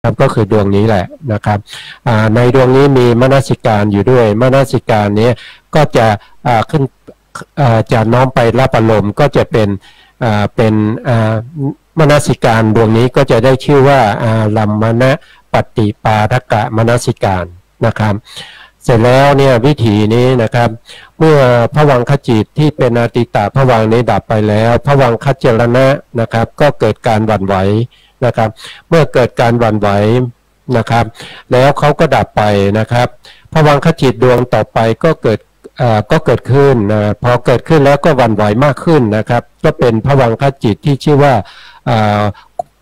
ครับก็คือดวงนี้แหละนะครับในดวงนี้มีมนสิการอยู่ด้วยมนสิการนี้ก็จะขึ้นจะน้อมไปรับอารมณ์ก็จะเป็นมนสิการดวงนี้ก็จะได้ชื่อว่าลัมมณปฏิปาทกะมนสิการนะครับเสร็จแล้วเนี่ยวิถีนี้นะครับเมื่อภวังคจิตที่เป็นอาติตะภวังค์นี้ดับไปแล้วภวังคจรณะนะครับก็เกิดการหวั่นไหวนะครับเมื่อเกิดการหวั่นไหวนะครับแล้วเขาก็ดับไปนะครับภวังคจิตดวงต่อไปก็เกิดขึ้นพอเกิดขึ้นแล้วก็หวั่นไหวมากขึ้นนะครับก็เป็นภวังคจิตที่ชื่อว่า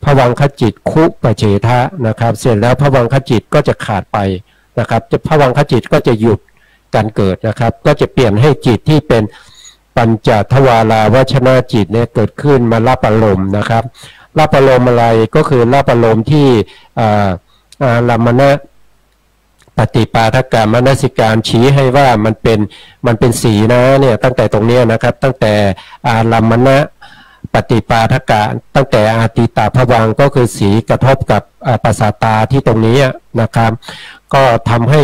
ภวังคจิตคุปเฉทะนะครับเสร็จแล้วภวังคจิตก็จะขาดไปนะครับภวังคจิตก็จะหยุดการเกิดนะครับก็จะเปลี่ยนให้จิตที่เป็นปัญจทวาราวชนะจิตเนี่ยเกิดขึ้นมารับอารมณ์นะครับรับอารมณ์อะไรก็คือรับอารมณ์ที่ลัมมณปฏิปาทกะมนสิการชี้ให้ว่ามันเป็นสีนะเนี่ยตั้งแต่ตรงนี้นะครับตั้งแต่ลัมมณปฏิปาทกะตั้งแต่อาติตาภวังค์ก็คือสีกระทบกับประสาทตาที่ตรงนี้นะครับก็ทำให้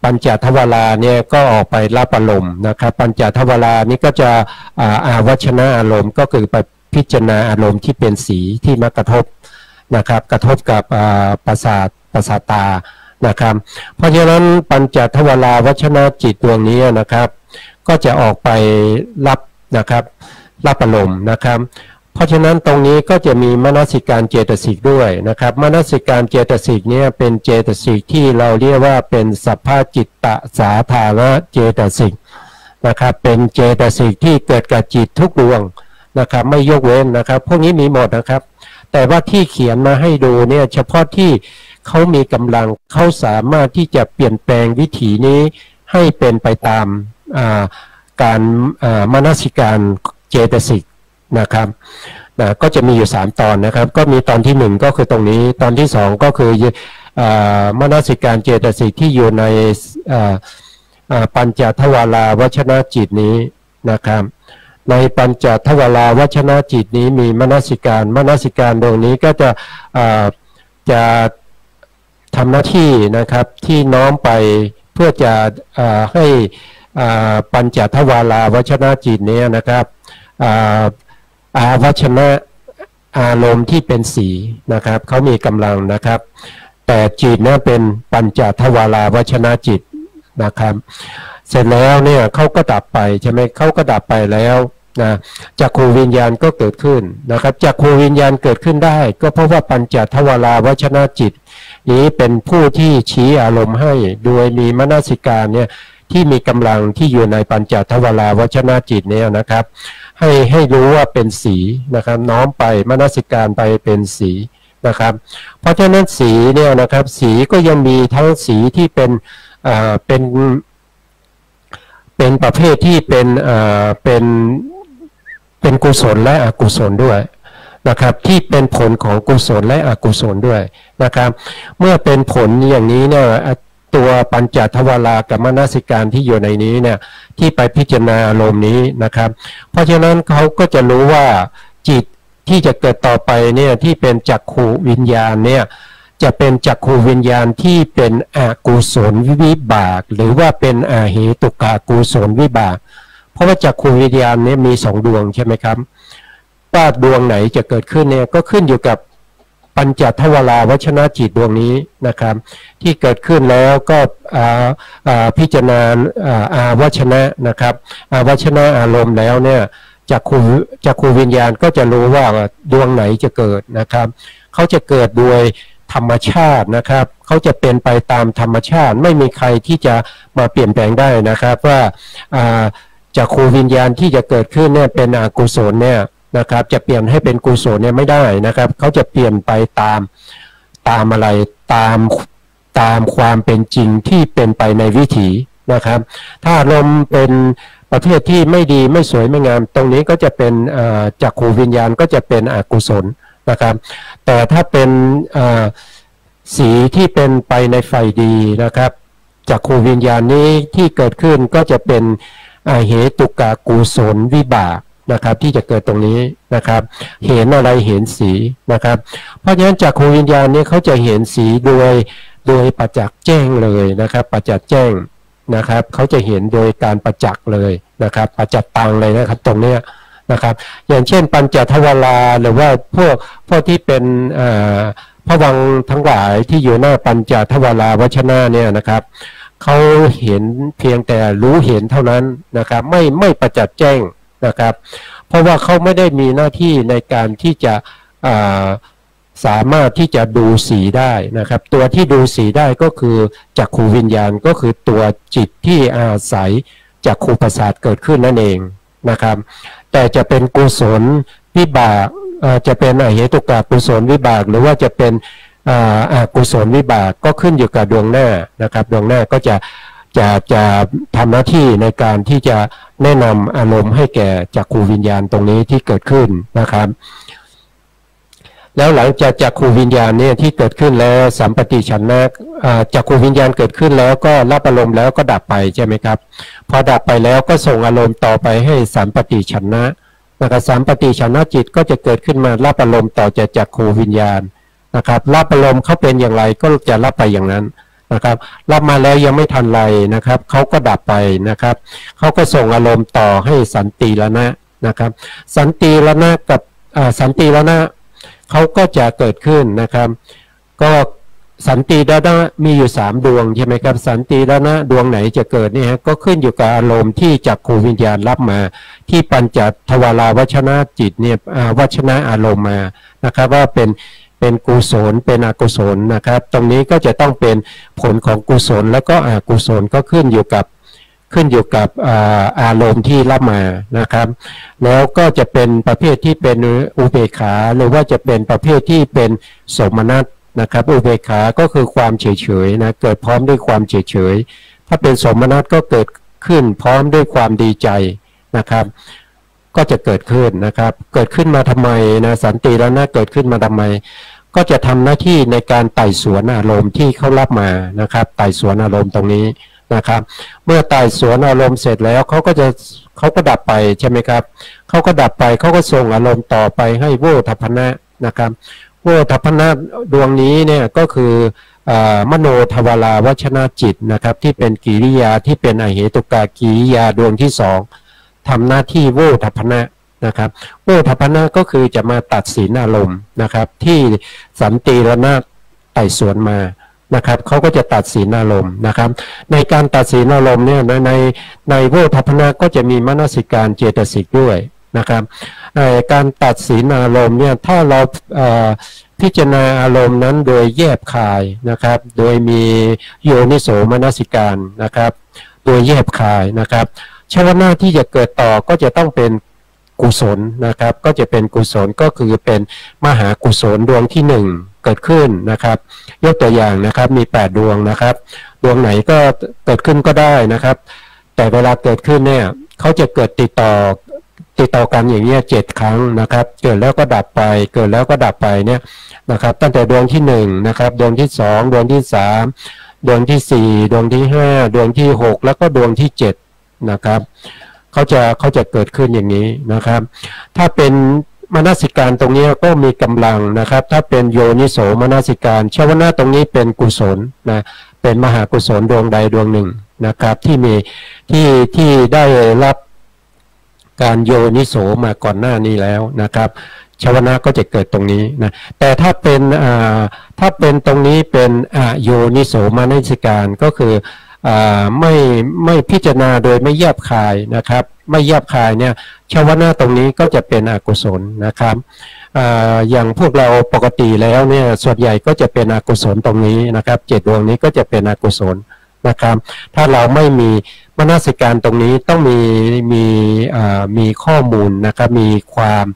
ปัญจทวาราเนี่ยก็ออกไปรับอารมณ์นะครับปัญจทวารานี้ก็จะวชนะอารมณ์ก็คือไปพิจารณาอารมณ์ที่เป็นสีที่มากระทบนะครับกระทบกับประสาทตานะครับเพราะฉะนั้นปัญจทวาราวชนะจิตดวงนี้นะครับก็จะออกไปรับนะครับรับอารมณ์นะครับเพราะฉะนั้นตรงนี้ก็จะมีมนสิการเจตสิกด้วยนะครับมนสิการเจตสิกเนี่ยเป็นเจตสิกที่เราเรียกว่าเป็นสัพพจิตตสาธารณเจตสิกนะครับเป็นเจตสิกที่เกิดกับจิตทุกดวงนะครับไม่ยกเว้นนะครับพวกนี้มีหมดนะครับแต่ว่าที่เขียนมาให้ดูเนี่ยเฉพาะที่เขามีกำลังเขาสามารถที่จะเปลี่ยนแปลงวิถีนี้ให้เป็นไปตามการมนสิการเจตสิกนะครับก็จะมีอยู่3ตอนนะครับก็มีตอนที่1ก็คือตรงนี้ตอนที่2ก็คือมนสิการเจตสิกที่อยู่ในปัญจทวาราวชนะจิตนี้นะครับในปัญจทวาราวชนะจิตนี้มีมนสิการตรงนี้ก็จะทำหน้าที่นะครับที่น้อมไปเพื่อจะให้ปัญจทวาราวชนะจิตนี้นะครับวชนะอารมณ์ที่เป็นสีนะครับเขามีกำลังนะครับแต่จิตเนี่ยเป็นปัญจทวาราวชนะจิตนะครับเสร็จแล้วเนี่ยเขาก็ดับไปใช่ไหมเขาก็ดับไปแล้วนะจักขูวิญญาณก็เกิดขึ้นนะครับจักขูวิญญาณเกิดขึ้นได้ก็เพราะว่าปัญจทวาราวชนะจิตนี้เป็นผู้ที่ชี้อารมณ์ให้โดยมีมนสิการเนี่ยที่มีกำลังที่อยู่ในปัญจทวาราวชนะจิตเนี่ยนะครับให้รู้ว่าเป็นสีนะครับน้อมไปมนสิการไปเป็นสีนะครับเพราะฉะนั้นสีเนี่ยนะครับสีก็ยังมีทั้งสีที่เป็นประเภทที่เป็นกุศลและอกุศลด้วยนะครับที่เป็นผลของกุศลและอกุศลด้วยนะครับเมื่อเป็นผลอย่างนี้เนี่ยตัวปัญจทวารากับมนสิการที่อยู่ในนี้เนี่ยที่ไปพิจารณาอารมณ์นี้นะครับเพราะฉะนั้นเขาก็จะรู้ว่าจิตที่จะเกิดต่อไปเนี่ยที่เป็นจักขูวิญญาณเนี่ยจะเป็นจักขูวิญญาณที่เป็นอกุศลวิบากหรือว่าเป็นอเหตุกะกุศลวิบากเพราะว่าจักขูวิญญาณเนี่ยมี2ดวงใช่ไหมครับว่าดวงไหนจะเกิดขึ้นเนี่ยก็ขึ้นอยู่กับปัญจทวาราวชนะจิตดวงนี้นะครับที่เกิดขึ้นแล้วก็พิจารณาวชนะนะครับวชนะอารมณ์แล้วเนี่ยจักขูวิญญาณก็จะรู้ว่าดวงไหนจะเกิดนะครับเขาจะเกิดโดยธรรมชาตินะครับเขาจะเป็นไปตามธรรมชาติไม่มีใครที่จะมาเปลี่ยนแปลงได้นะครับว่าจักขูวิญญาณที่จะเกิดขึ้นเนี่ยเป็นอกุศลเนี่ยนะครับจะเปลี่ยนให้เป็นกุศลเนี่ยไม่ได้นะครับเขาจะเปลี่ยนไปตามอะไรตามความเป็นจริงที่เป็นไปในวิถีนะครับถ้าอารมณ์เป็นประเภทที่ไม่ดีไม่สวยไม่งามตรงนี้ก็จะเป็นจักขูวิญญาณก็จะเป็นอกุศลนะครับแต่ถ้าเป็นสีที่เป็นไปในฝ่ายดีนะครับจักขูวิญญาณนี้ที่เกิดขึ้นก็จะเป็นเหตุกะกุศลวิบาก นะครับที่จะเกิดตรงนี้นะครับเห็นอะไรเห็นสีนะครับเพราะฉะนั้นจักขูวิญญาณนี้เขาจะเห็นสีโดยประจักษ์แจ้งเลยนะครับประจักษ์แจ้งนะครับเขาจะเห็นโดยการประจักษ์เลยนะครับประจักษ์ตังเลยนะครับตรงเนี้ยนะครับอย่างเช่นปัญจทวาราหรือว่าพวกที่เป็นพระวังค์ทั้งหลายที่อยู่หน้าปัญจทวาราวัชนะเนี่ยนะครับเขาเห็นเพียงแต่รู้เห็นเท่านั้นนะครับไม่ประจักษ์แจ้งนะครับเพราะว่าเขาไม่ได้มีหน้าที่ในการที่จะสามารถที่จะดูสีได้นะครับตัวที่ดูสีได้ก็คือจักขูวิญญาณก็คือตัวจิตที่อาศัยจักขูประสาทเกิดขึ้นนั่นเองนะครับแต่จะเป็นกุศลวิบากจะเป็นอเหตุกะกุศลวิบากหรือว่าจะเป็นอกุศลวิบากก็ขึ้นอยู่กับดวงหน้านะครับดวงหน้าก็จะทำหน้าที่ในการที่จะแนะนำอารมณ์ให้แก่จักขูวิญญาณตรงนี้ที่เกิดขึ้นนะครับแล้วหลังจากจักขูวิญญาณเนี่ยที่เกิดขึ้นแล้วสัมปติฉันนะจักขูวิญญาณเกิดขึ้นแล้วก็รับอารมณ์แล้วก็ดับไปใช่ไหมครับพอดับไปแล้วก็ส่งอารมณ์ต่อไปให้สัมปติฉันนะนะครับสัมปติฉันนะจิตก็จะเกิดขึ้นมารับอารมณ์ต่อจากจักขูวิญญาณนะครับรับอารมณ์เขาเป็นอย่างไรก็จะรับไปอย่างนั้นนะครับรับมาแล้วยังไม่ทันไรนะครับเขาก็ดับไปนะครับเขาก็ส่งอารมณ์ต่อให้สันติละนะนะครับสันติละนะกับสันติละนะเขาก็จะเกิดขึ้นนะครับก็สันติละนะมีอยู่3ดวงใช่ไหมครับสันติละนะดวงไหนจะเกิดเนี่ยก็ขึ้นอยู่กับอารมณ์ที่จักขูวิญญาณรับมาที่ปัญจทวาราวัชนะจิตเนี่ยวัชนะอารมณ์มานะครับว่าเป็นกุศลเป็นอกุศลนะครับตรงนี้ก็จะต้องเป็นผลของกุศลแล้วก็อกุศลก็ขึ้นอยู่กับอารมณ์ที่รับมานะครับแล้วก็จะเป็นประเภทที่เป็นอุเบกขาหรือว่าจะเป็นประเภทที่เป็นโสมนัสนะครับอุเบกขาก็คือความเฉยๆนะเกิดพร้อมด้วยความเฉยๆถ้าเป็นโสมนัสก็เกิดขึ้นพร้อมด้วยความดีใจนะครับก็จะเกิดขึ้นนะครับเกิดขึ้นมาทำไมนะสันติแล้วนะเกิดขึ้นมาทำไมก็จะทำหน้าที่ในการไต่สวนอารมณ์ที่เขารับมานะครับไต่สวนอารมณ์ตรงนี้นะครับเมื่อไต่สวนอารมณ์เสร็จแล้วเขาก็ดับไปใช่ไหมครับเขาก็ดับไปเขาก็ส่งอารมณ์ต่อไปให้โวทัพพนะนะครับโวทัพพนะดวงนี้เนี่ยก็คือมโนทวาราวัชนะจิตนะครับที่เป็นกิริยาที่เป็นอเหตุกะกิริยาดวงที่2ทำหน้าที่โวทัพพนะนะครับโวทัพพนะก็คือจะมาตัดสินอารมณ์นะครับที่สันติละนะไต่สวนมานะครับเขาก็จะตัดสินอารมณ์นะครับในการตัดสินอารมณ์เนี่ยในโวทัพพนะก็จะมีมนสิการเจตสิกด้วยนะครับการตัดสินอารมณ์เนี่ยถ้าเราพิจารณาอารมณ์นั้นโดยแยบคายนะครับโดยมีโยนิโสมนสิการนะครับโดยแยบคายนะครับชวนาที่จะเกิดต่อก็จะต้องเป็นกุศลนะครับก็จะเป็นกุศลก็คือเป็นมหากุศลดวงที่1เกิดขึ้นนะครับยกตัวอย่างนะครับมี8ดวงนะครับดวงไหนก็เกิดขึ้นก็ได้นะครับแต่เวลาเกิดขึ้นเนี่ยเขาจะเกิดติดต่อกันอย่างเงี้ย7ครั้งนะครับเกิดแล้วก็ดับไปเกิดแล้วก็ดับไปเนี่ยนะครับตั้งแต่ดวงที่1นะครับดวงที่2ดวงที่3ดวงที่4ดวงที่5ดวงที่6แล้วก็ดวงที่7นะครับเขาจะเกิดขึ้นอย่างนี้นะครับถ้าเป็นมนสิการตรงนี้ก็มีกำลังนะครับถ้าเป็นโยนิโสมนสิการชวนะตรงนี้เป็นกุศลนะเป็นมหากุศลดวงใดดวงหนึ่งนะครับที่มีที่ได้รับการโยนิโสมาก่อนหน้านี้แล้วนะครับชวนะก็จะเกิดตรงนี้นะแต่ถ้าเป็นตรงนี้เป็นโยนิโสมนสิการก็คือไม่พิจารณาโดยไม่แยบคายนะครับไม่แยบคายเนี่ยชวนะตรงนี้ก็จะเป็นอกุศลนะครับอย่างพวกเราปกติแล้วเนี่ยส่วนใหญ่ก็จะเป็นอกุศลตรงนี้นะครับ7ดวงนี้ก็จะเป็นอกุศลนะครับถ้าเราไม่มีมนสิการตรงนี้ต้องมีข้อมูลนะครับมีความ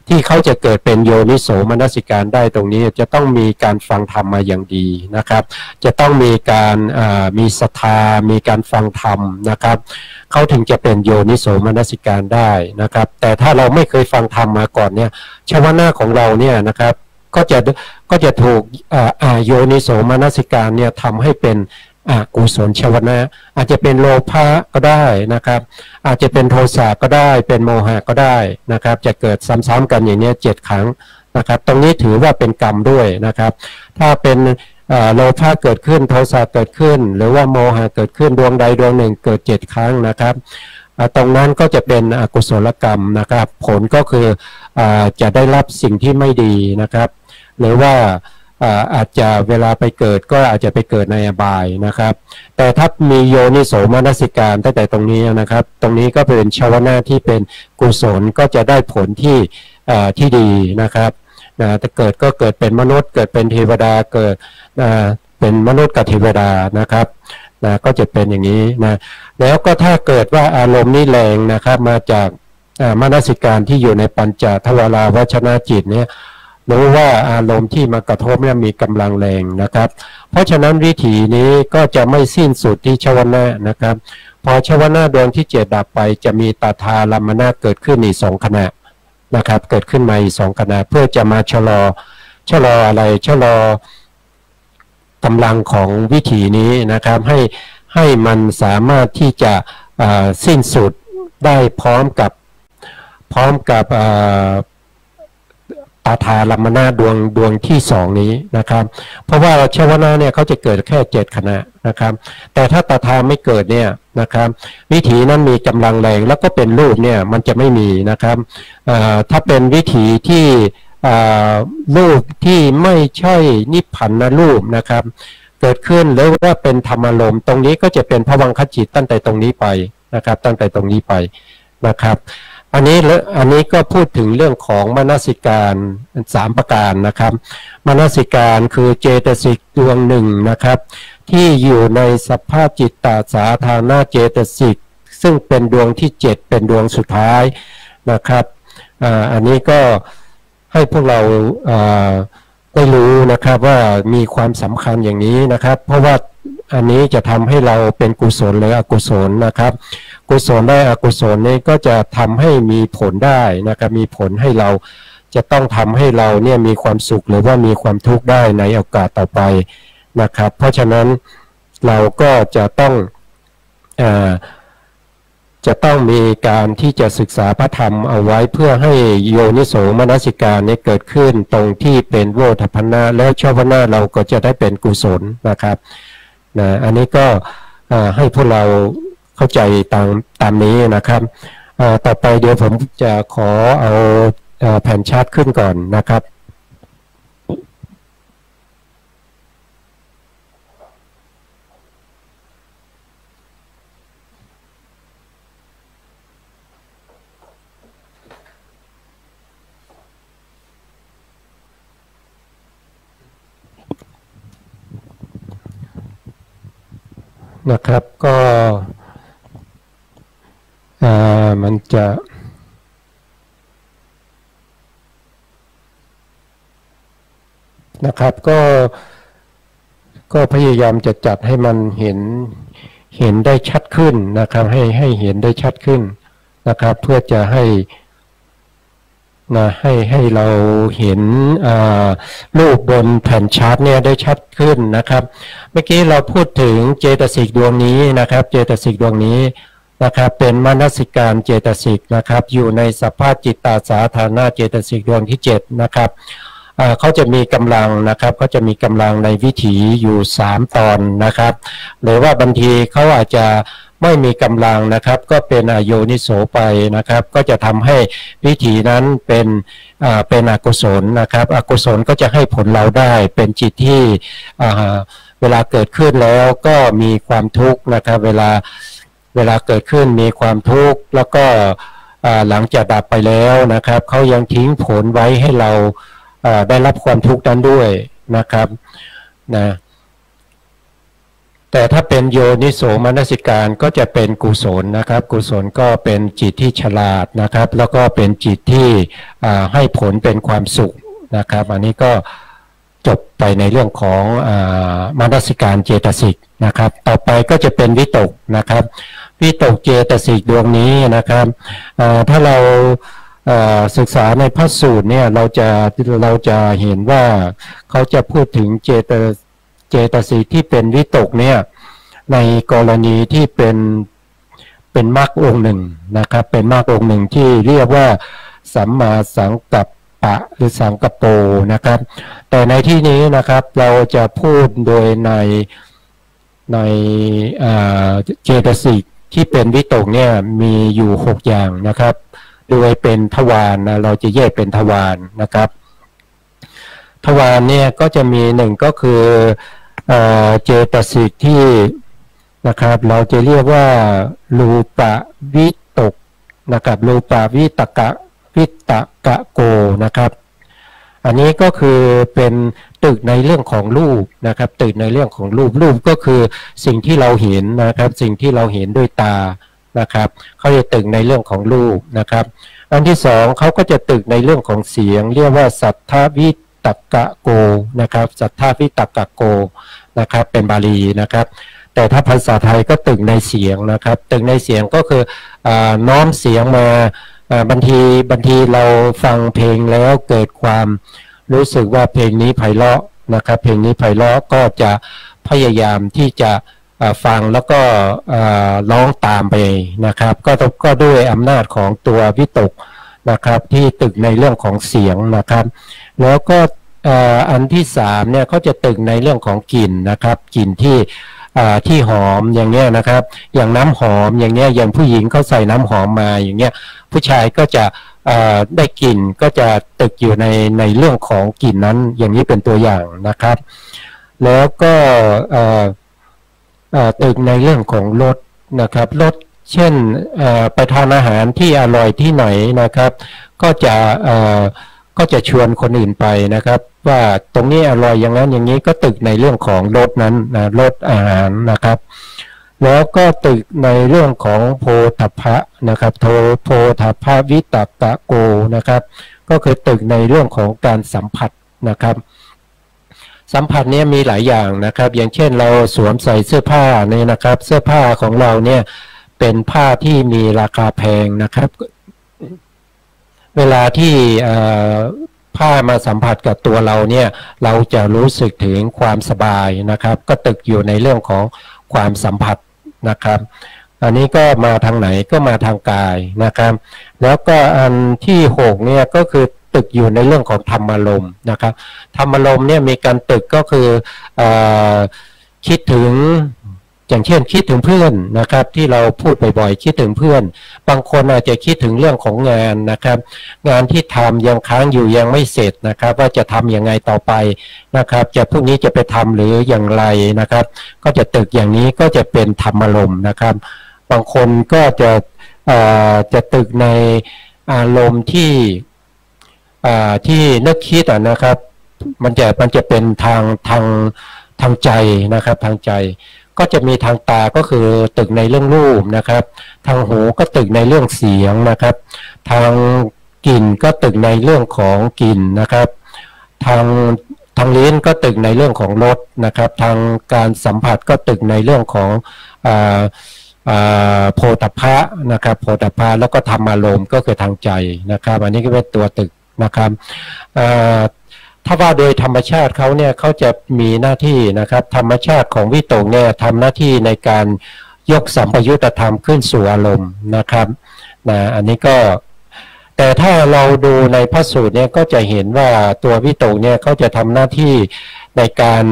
ที่เขาจะเกิดเป็นโยนิโสมนสิการได้ตรงนี้จะต้องมีการฟังธรรมมาอย่างดีนะครับจะต้องมีการมีศรัทธามีการฟังธรรมนะครับเขาถึงจะเป็นโยนิโสมนสิการได้นะครับแต่ถ้าเราไม่เคยฟังธรรมมาก่อนเนี่ยชวนะของเราเนี่ยนะครับก็จะถูกโยนิโสมนสิการเนี่ยทำให้เป็น อกุศลชวนะอาจจะเป็นโลภะก็ได้นะครับอาจจะเป็นโทสะก็ได้เป็นโมหะก็ได้นะครับจะเกิดซ้ำๆกันอย่างนี้7 ครั้งนะครับตรงนี้ถือว่าเป็นกรรมด้วยนะครับถ้าเป็นโลภะเกิดขึ้นโทสะเกิดขึ้นหรือว่าโมหะเกิดขึ้นดวงใดดวงหนึ่งเกิด7 ครั้งนะครับตรงนั้นก็จะเป็นอกุศลกรรมนะครับผลก็คือจะได้รับสิ่งที่ไม่ดีนะครับหรือว่าอาจจะเวลาไปเกิดก็อาจจะไปเกิดในอบายนะครับแต่ถ้ามีโยนิโสมนสิการตั้งแต่ตรงนี้นะครับตรงนี้ก็เป็นชาวนะที่เป็นกุศลก็จะได้ผลที่ดีนะครับแต่เกิดก็เกิดเป็นมนุษย์เกิดเป็นเทวดาเกิดเป็นมนุษย์กับเทวดานะครับก็จะเป็นอย่างนี้นะแล้วก็ถ้าเกิดว่าอารมณ์นี้แรงนะครับมาจากมนสิการที่อยู่ในปัญจทวาราวชนะจิตเนี่ยรู้ว่าอารมณ์ที่มากระทบเนี่ยมีกำลังแรงนะครับเพราะฉะนั้นวิถีนี้ก็จะไม่สิ้นสุดที่ชวนะนะครับพอชวนะดวงที่7ดับไปจะมีตถาลัมมนะเกิดขึ้นอีก2 ขณะนะครับเกิดขึ้นมาอีก2 ขณะเพื่อจะมาชะลออะไรชะลอกำลังของวิถีนี้นะครับให้มันสามารถที่จะสิ้นสุดได้พร้อมกับตถาลัมมนะดวงที่2นี้นะครับเพราะว่าชวนะเนี่ยเขาจะเกิดแค่7 ขณะนะครับแต่ถ้าตถาไม่เกิดเนี่ยนะครับวิถีนั้นมีกำลังแรงแล้วก็เป็นรูปเนี่ยมันจะไม่มีนะครับถ้าเป็นวิถีที่รูปที่ไม่ใช่นิพพานรูปนะครับเกิดขึ้นหรือว่าเป็นธรรมารมณ์ตรงนี้ก็จะเป็นภวังคจิตตั้งแต่ตรงนี้ไปนะครับตั้งแต่ตรงนี้ไปนะครับอันนี้ก็พูดถึงเรื่องของมนสิการ3 ประการนะครับมนสิการคือเจตสิกดวงหนึ่งนะครับที่อยู่ในสภาพจิตตสาธารณเจตสิกซึ่งเป็นดวงที่7เป็นดวงสุดท้ายนะครับอันนี้ก็ให้พวกเราได้รู้นะครับว่ามีความสำคัญอย่างนี้นะครับเพราะว่าอันนี้จะทำให้เราเป็นกุศลหรืออกุศลนะครับกุศลได้อกุศลนี้ก็จะทำให้มีผลได้นะครับมีผลให้เราจะต้องทำให้เราเนี่ยมีความสุขหรือว่ามีความทุกข์ได้ในโอกาสต่อไปนะครับเพราะฉะนั้นเราก็จะต้องมีการที่จะศึกษาพระธรรมเอาไว้เพื่อให้โยนิโสมนสิการนี้เกิดขึ้นตรงที่เป็นโวทัพพนะแล้วชวนะเราก็จะได้เป็นกุศลนะครับอันนี้ก็ให้พวกเราเข้าใจตามนี้นะครับต่อไปเดี๋ยวผมจะขอเอาแผ่นชาร์ตขึ้นก่อนนะครับนะครับก็มันจะนะครับก็พยายามจะจัดให้มันเห็นได้ชัดขึ้นนะครับให้เห็นได้ชัดขึ้นนะครับเพื่อจะให้เราเห็นรูปบนแผ่นชาร์ตเนี่ยได้ชัดขึ้นนะครับเมื่อกี้เราพูดถึงเจตสิกดวงนี้นะครับเจตสิกดวงนี้นะครับเป็นมนสิการเจตสิกนะครับอยู่ในสภาพจิตตสาธารณเจตสิกดวงที่7นะครับเขาจะมีกำลังนะครับเขาจะมีกำลังในวิถีอยู่3 ตอนนะครับหรือว่าบางทีเขาอาจจะไม่มีกำลังนะครับก็เป็นอโยนิโสไปนะครับก็จะทำให้วิถีนั้นเป็นอกุศลนะครับอกุศลก็จะให้ผลเราได้เป็นจิตที่เวลาเกิดขึ้นแล้วก็มีความทุกข์นะครับเวลาเกิดขึ้นมีความทุกข์แล้วก็หลังจากดับไปแล้วนะครับเขายังทิ้งผลไว้ให้เราได้รับความทุกข์นั้นด้วยนะครับนะแต่ถ้าเป็นโยนิโสมนสิการก็จะเป็นกุศลนะครับกุศลก็เป็นจิตที่ฉลาดนะครับแล้วก็เป็นจิตที่ให้ผลเป็นความสุขนะครับอันนี้ก็จบไปในเรื่องของมนสิการเจตสิกนะครับต่อไปก็จะเป็นวิตกนะครับวิตกเจตสิกดวงนี้นะครับถ้าเราศึกษาในพระสูตรเนี่ยเราจะเห็นว่าเขาจะพูดถึงเจตสิกที่เป็นวิตกเนี่ย ในกรณีที่เป็นมรรคองค์หนึ่งนะครับเป็นมรรคองค์หนึ่งที่เรียกว่าสัมมาสังกัปปะหรือสังกัปโปนะครับแต่ในที่นี้นะครับเราจะพูดโดยในเจตสิกที่เป็นวิตกเนี่ยมีอยู่6อย่างนะครับโดยเป็นทวารนะเราจะแยกเป็นทวารนะครับทวารเนี่ยก็จะมีหนึ่งก็คือเจตสิกที่นะครับเราจะเรียกว่ารูปวิตกนะครับรูปวิตกะโกนะครับอันนี้ก็คือเป็นตึกในเรื่องของรูปนะครับตึกในเรื่องของรูปก็คือสิ่งที่เราเห็นนะครับสิ่งที่เราเห็นด้วยตานะครับเขาจะตึกในเรื่องของรูปนะครับอันที่สองเขาก็จะตึกในเรื่องของเสียงเรียกว่าสัทธวิตกะโกนะครับสัทธวิตกะโกนะครับเป็นบาลีนะครับแต่ถ้าภาษาไทยก็ตึกในเสียงนะครับตึกในเสียงก็คือน้อมเสียงมาบางทีเราฟังเพลงแล้วเกิดความรู้สึกว่าเพลงนี้ไพเราะนะครับเพลงนี้ไพเราะก็จะพยายามที่จะฟังแล้วก็ร้องตามไปนะครับก็ด้วยอำนาจของตัววิตกนะครับที่ตึกในเรื่องของเสียงนะครับแล้วก็อันที่สามเนี่ยเขาจะตึกในเรื่องของกลิ่นนะครับกลิ่นที่หอมอย่างเงี้ยนะครับอย่างน้ำหอมอย่างเงี้ยอย่างผู้หญิงเขาใส่น้ำหอมมาอย่างเงี้ยผู้ชายก็จะได้กลิ่นก็จะตึกอยู่ในเรื่องของกลิ่นนั้นอย่างนี้เป็นตัวอย่างนะครับแล้วก็ตึกในเรื่องของรสนะครับรสเช่นไปทานอาหารที่อร่อยที่ไหนนะครับก็จะชวนคนอื่นไปนะครับว่าตรงนี้อร่อยอย่างนั้นอย่างนี้ก็ตึกในเรื่องของรสนั้นนะรสอาหารนะครับแล้วก็ตึกในเรื่องของโพธพภะนะครับโพธพภวิตกะโกนะครับก็คือตึกในเรื่องของการสัมผัสนะครับสัมผัสเนี่ยมีหลายอย่างนะครับอย่างเช่นเราสวมใส่เสื้อผ้าเนี่ยนะครับเสื้อผ้าของเราเนี่ยเป็นผ้าที่มีราคาแพงนะครับเวลาที่ผ้ามาสัมผัสกับตัวเราเนี่ยเราจะรู้สึกถึงความสบายนะครับก็ตึกอยู่ในเรื่องของความสัมผัสนะครับอันนี้ก็มาทางไหนก็มาทางกายนะครับแล้วก็อันที่6เนี่ยก็คือตึกอยู่ในเรื่องของธรรมารมณ์นะครับธรรมารมณ์เนี่ยมีการตึกก็คือคิดถึงอย่างเช่นคิดถึงเพื่อนนะครับที่เราพูดบ่อยๆคิดถึงเพื่อนบางคนอาจจะคิดถึงเรื่องของงานนะครับงานที่ทำยังค้างอยู่ยังไม่เสร็จนะครับว่าจะทำยังไงต่อไปนะครับจะพรุ่งนี้จะไปทำหรืออย่างไรนะครับก็จะตึกอย่างนี้ก็จะเป็นธรรมารมณ์นะครับบางคนก็จะตึกในอารมณ์ที่นึกคิดนะครับมันจะเป็นทางใจนะครับทางใจก็จะมีทางตาก็คือตึกในเรื่องรูปนะครับทางหูก็ตึกในเรื่องเสียงนะครับทางกลิ่นก็ตึกในเรื่องของกลิ่นนะครับทางลิ้นก็ตึกในเรื่องของรสนะครับทางการสัมผัสก็ตึกในเรื่องของโพธพภะนะครับโพธพภะแล้วก็ธรรมารมณ์ก็คือทางใจนะครับอันนี้ก็เป็นตัวตึกนะครับถ้าว่าโดยธรรมชาติเขาเนี่ยเขาจะมีหน้าที่นะครับธรรมชาติของวิตกเนี่ยทำหน้าที่ในการยกสัมปยุตธรรมขึ้นสู่อารมณ์นะครับอันนี้ก็แต่ถ้าเราดูในพระสูตรเนี่ยก็จะเห็นว่าตัววิตกเนี่ยเขาจะทำหน้าที่ในการ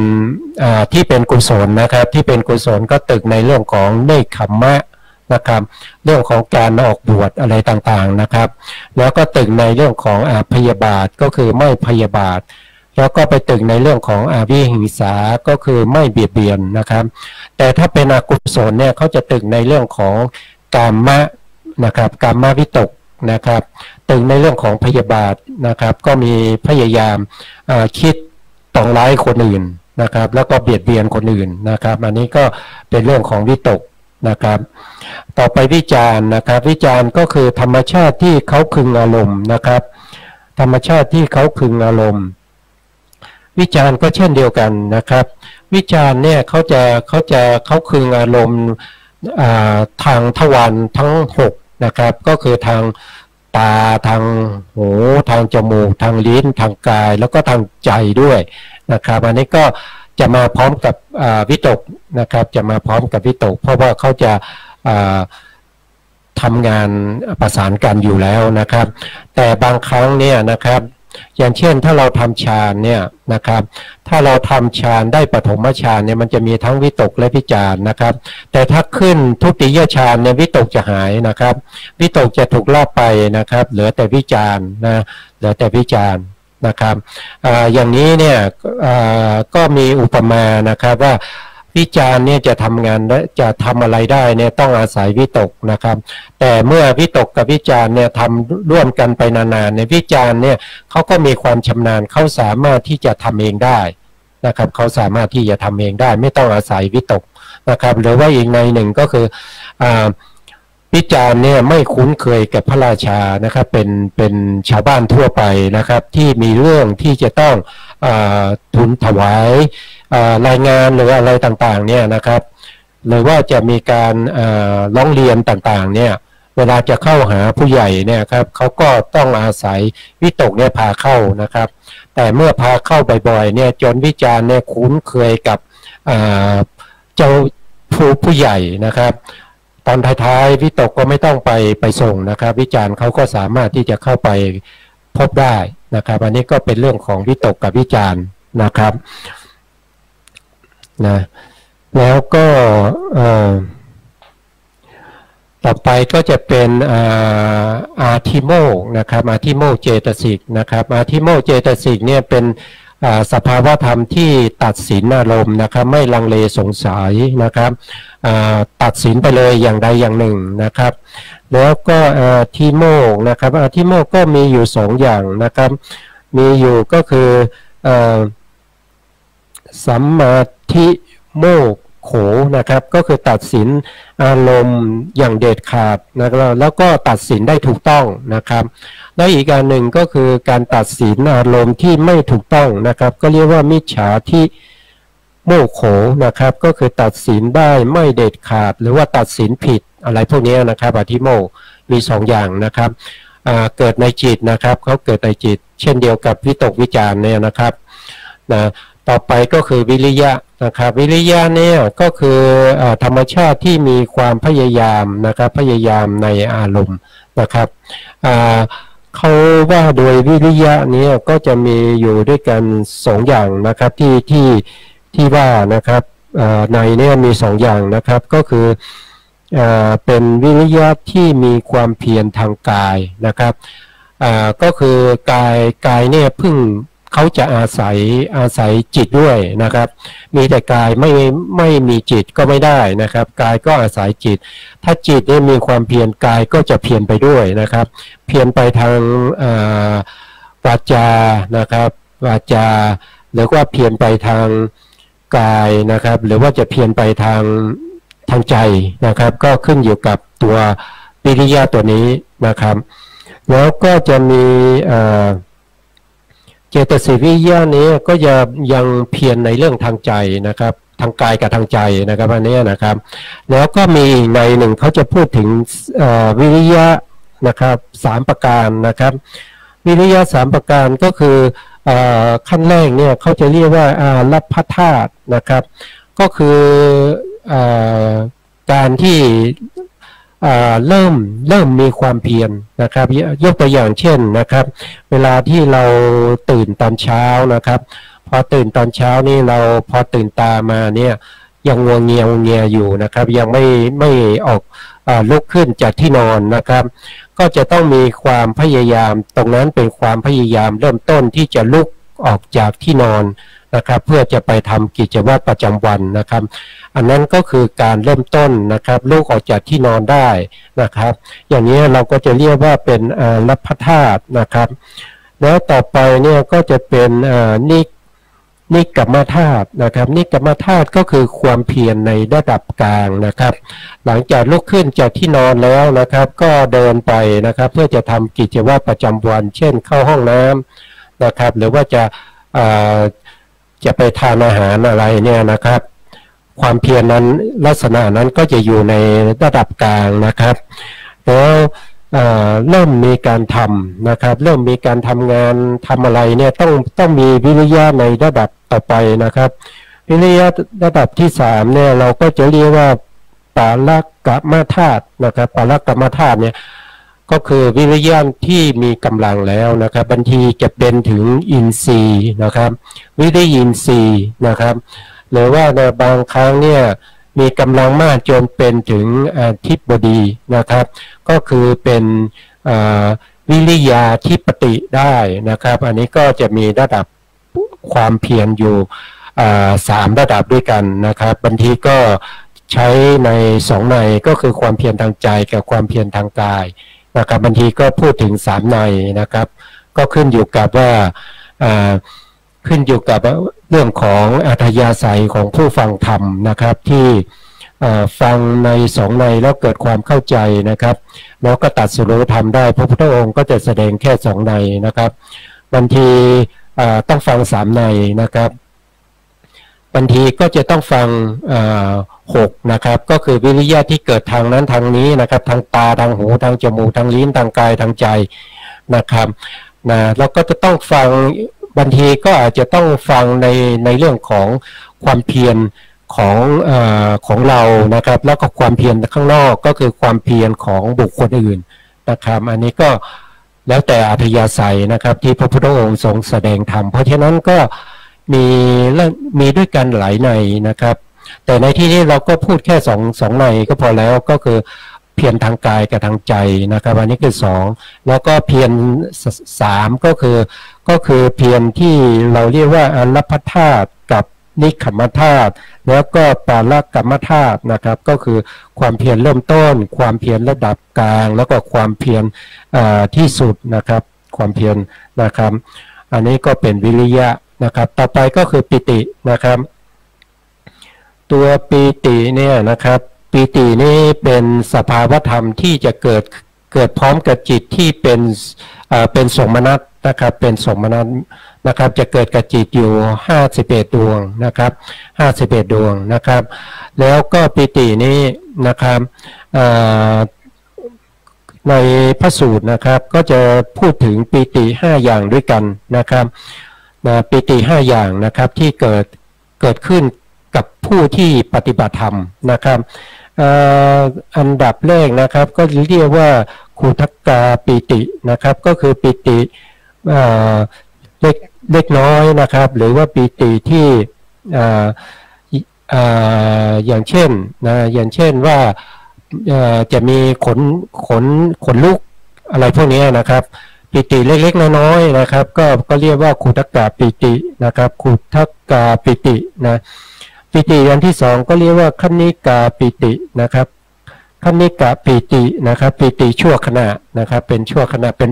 ที่เป็นกุศลนะครับที่เป็นกุศลก็ตึกในเรื่องของเนคขมมะนะครับเรื่องของการออกบวชอะไรต่างๆนะครับแล้วก็ตึกในเรื่องของพยาบาทก็คือไม่พยาบาทแล้วก็ไปตึกในเรื่องของอวิหิงสาก็คือไม่เบียดเบียนนะครับแต่ถ้าเป็นอกุศลเนี่ยเขาจะตึกในเรื่องของกามะนะครับกามวิตกนะครับตึกในเรื่องของพยาบาทนะครับก็มีพยายามคิดต้องร้ายคนอื่นนะครับแล้วก็เบียดเบียนคนอื่นนะครับอันนี้ก็เป็นเรื่องของวิตกนะครับต่อไปวิจารณ์นะครับวิจารณ์ก็คือธรรมชาติที่เขาคึงอารมณ์นะครับธรรมชาติที่เขาคึงอารมณ์วิจารณ์ก็เช่นเดียวกันนะครับวิจารณ์เนี่ยเขาคึงอารมณ์ทางทวารทั้ง6นะครับก็คือทางตาทางหูทางจมูกทางลิ้นทางกายแล้วก็ทางใจด้วยนะครับอันนี้ก็ จะมาพร้อมกับวิตกนะครับจะมาพร้อมกับวิตกเพราะว่าเขาจะทำงานประสานกันอยู่แล้วนะครับแต่บางครั้งเนี่ยนะครับอย่างเช่นถ้าเราทำฌานเนี่ยนะครับถ้าเราทำฌานได้ปฐมฌานเนี่ยมันจะมีทั้งวิตกและวิจารณ์นะครับแต่ถ้าขึ้นทุติยฌานเนี่ยวิตกจะหายนะครับวิตกจะถูกลอบไปนะครับเหลือแต่วิจารณ์นะเหลือแต่วิจารณ์นะครับอย่างนี้เนี่ยก็มีอุปมานะครับว่าวิจารณ์เนี่ยจะทำงานและจะทำอะไรได้เนี่ยต้องอาศัยวิตกนะครับแต่เมื่อวิตกกับวิจารณ์เนี่ยทำร่วมกันไปนานๆเนี่ยวิจารณ์เนี่ยเขาก็มีความชำนาญเขาสามารถที่จะทำเองได้นะครับเขาสามารถที่จะทำเองได้ไม่ต้องอาศัยวิตกนะครับหรือว่าอีกในหนึ่งก็คือวิจารณ์เนี่ยไม่คุ้นเคยกับพระราชานะครับเป็นชาวบ้านทั่วไปนะครับที่มีเรื่องที่จะต้องทูลถวายรายงานหรืออะไรต่างๆเนี่ยนะครับหรือว่าจะมีการร้องเรียนต่างๆเนี่ยเวลาจะเข้าหาผู้ใหญ่เนี่ยครับเขาก็ต้องอาศัยวิตกเนี่ยพาเข้านะครับแต่เมื่อพาเข้าบ่อยๆเนี่ยจนวิจารณ์เนี่ยคุ้นเคยกับเจ้าผู้ใหญ่นะครับตอนท้ายๆวิตกก็ไม่ต้องไปส่งนะครับวิจารณ์เขาก็สามารถที่จะเข้าไปพบได้นะครับอันนี้ก็เป็นเรื่องของวิตกกับวิจารณ์นะครับนะแล้วก็ต่อไปก็จะเป็นอาร์ทิโมนะครับอาร์ทิโมเจตสิกนะครับอาร์ทิโมเจตสิกเนี่ยเป็นสภาวะธรรมที่ตัดสินอารมณ์นะครับไม่ลังเลสงสัยนะครับตัดสินไปเลยอย่างใดอย่างหนึ่งนะครับแล้วก็ทิโมนะครับทิโมก็มีอยู่สองอย่างนะครับมีอยู่ก็คือสัมมาทิโมโขนะครับก็คือตัดสินอารมณ์อย่างเด็ดขาดนะครับแล้วก็ตัดสินได้ถูกต้องนะครับแล้วอีกอันหนึ่งก็คือการตัดสินอารมณ์ที่ไม่ถูกต้องนะครับก็เรียกว่ามิจฉาทิโมโขนะครับก็คือตัดสินได้ไม่เด็ดขาดหรือว่าตัดสินผิดอะไรพวกนี้นะครับอธิโมมีสองอย่างนะครับเกิดในจิตนะครับเขาเกิดในจิตเช่นเดียวกับวิตกวิจารณ์เนี่ยนะครับนะต่อไปก็คือวิริยะนะครับวิริยะเนี่ยก็คือธรรมชาติที่มีความพยายามนะครับพยายามในอารมณ์นะครับเขาว่าโดยวิริยะนี้ก็จะมีอยู่ด้วยกันสองอย่างนะครับที่ว่านะครับในเนี่ยมีสองอย่างนะครับก็คือเป็นวิริยะที่มีความเพียรทางกายนะครับก็คือกายเนี่ยพึ่งเขาจะอาศัยจิตด้วยนะครับมีแต่กายไม่มีจิตก็ไม่ได้นะครับกายก็อาศัยจิตถ้าจิตเนี่ยมีความเพียรกายก็จะเพียรไปด้วยนะครับเพียรไปทางวาจานะครับวาจาหรือว่าเพียรไปทางกายนะครับหรือว่าจะเพียรไปทางใจนะครับก็ขึ้นอยู่กับตัววิริยะตัวนี้นะครับแล้วก็จะมีเจตสิกวิริยะนี้ก็จะยังเพียรในเรื่องทางใจนะครับทางกายกับทางใจนะครับอันนี้นะครับแล้วก็มีในหนึ่งเขาจะพูดถึงวิริยะนะครับ3ประการนะครับวิริยะ3ประการก็คือขั้นแรกเนี่ยเขาจะเรียกว่ารัพพธาตุนะครับก็คือการที่เริ่มมีความเพียรนะครับยกตัวอย่างเช่นนะครับเวลาที่เราตื่นตอนเช้านะครับพอตื่นตอนเช้านี่เราพอตื่นตามาเนี่ยยังงัวเงียอยู่นะครับยังไม่ออกลุกขึ้นจากที่นอนนะครับก็จะต้องมีความพยายามตรงนั้นเป็นความพยายามเริ่มต้นที่จะลุกออกจากที่นอนนะครับเพื่อจะไปทำกิจวัตรประจำวันนะครับอันนั้นก็คือการเริ่มต้นนะครับลุกออกจากที่นอนได้นะครับอย่างนี้เราก็จะเรียกว่าเป็นรัพพธาตุนะครับแล้วต่อไปเนี่ยก็จะเป็นนิกกัมมธาตุนะครับนิกกัมมธาตุก็คือความเพียรในระดับกลางนะครับหลังจากลุกขึ้นจากที่นอนแล้วนะครับก็เดินไปนะครับเพื่อจะทำกิจวัตรประจำวันเช่นเข้าห้องน้ำนะครับหรือว่าจะไปทานอาหารอะไรเนี่ยนะครับความเพียรนั้นลักษณะนั้นก็จะอยู่ในระดับกลางนะครับแล้วเริ่มมีการทำนะครับเริ่มมีการทำงานทำอะไรเนี่ยต้องมีวิริยะในระดับต่อไปนะครับ วิริยะระดับที่สามเนี่ยเราก็จะเรียกว่าปาลกะมธาตุนะครับปาลกะมธาตุเนี่ยก็คือวิริยะที่มีกำลังแล้วนะครับบางทีจะเป็นถึงอินทรีย์นะครับวิริยินทรีย์นะครับหรือว่าในบางครั้งเนี่ยมีกำลังมากจนเป็นถึงทิพบดีนะครับก็คือเป็นวิริยาธิปติได้นะครับอันนี้ก็จะมีระดับความเพียรอยู่3ระดับด้วยกันนะครับบางทีก็ใช้ใน2ในก็คือความเพียรทางใจกับความเพียรทางกายนะครับบางทีก็พูดถึง3ในนะครับก็ขึ้นอยู่กับว่าขึ้นอยู่กับเรื่องของอัธยาศัยของผู้ฟังธรรมนะครับที่ฟังใน2ในแล้วเกิดความเข้าใจนะครับแล้วก็ตัดสินธรรมได้พระพุทธองค์ก็จะแสดงแค่2ในนะครับบางทีต้องฟัง3ในนะครับบางทีก็จะต้องฟัง6นะครับก็คือวิริยะที่เกิดทางนั้นทางนี้นะครับทางตาทางหูทางจมูกทางลิ้นทางกายทางใจนะครับแล้วก็จะต้องฟังบางทีก็อาจจะต้องฟังในเรื่องของความเพียรของเรานะครับแล้วก็ความเพียรข้างนอกก็คือความเพียรของบุคคลอื่นนะครับอันนี้ก็แล้วแต่อัธยาศัยนะครับที่พระพุทธองค์ทรงแสดงธรรมเพราะฉะนั้นก็มีด้วยกันหลายในนะครับแต่ในที่นี้เราก็พูดแค่สองในก็พอแล้วก็คือเพียรทางกายกับทางใจนะครับอันนี้คือ2แล้วก็เพียร3ก็คือเพียรที่เราเรียกว่าอรัปพธาตุกับนิคขมธาตุแล้วก็ปาลกมธาตุนะครับก็คือความเพียรเริ่มต้นความเพียรระดับกลางแล้วก็ความเพียรที่สุดนะครับความเพียรนะครับอันนี้ก็เป็นวิริยะนะครับต่อไปก็คือปิตินะครับตัวปิติเนี่ยนะครับปิตินี่เป็นสภาวธรรมที่จะเกิดพร้อมกับจิตที่เป็นสมนัตนะครับเป็นสมนัตนะครับจะเกิดกับจิตอยู่51ดวงนะครับ51ดวงนะครับแล้วก็ปิตินี้นะครับในพระสูตรนะครับก็จะพูดถึงปิติ5อย่างด้วยกันนะครับปิติ5อย่างนะครับที่เกิดขึ้นกับผู้ที่ปฏิบัติธรรมนะครับอันดับแรกนะครับก็เรียกว่าขุทกาปิตินะครับก็คือปิติเล็กน้อยนะครับหรือว่าปิติที่อย่างเช่นว่าจะมีขนลุกอะไรพวกนี้นะครับปิติเล็กๆน้อยๆนะครับก็เรียกว่าขุทกาปิตินะครับขุทกาปิตินะปิติอันที่2ก็เรียกว่าคณิกาปิตินะครับคณิกาปิตินะครับปิติชั่วขณะนะครับเป็นชั่วขณะเป็น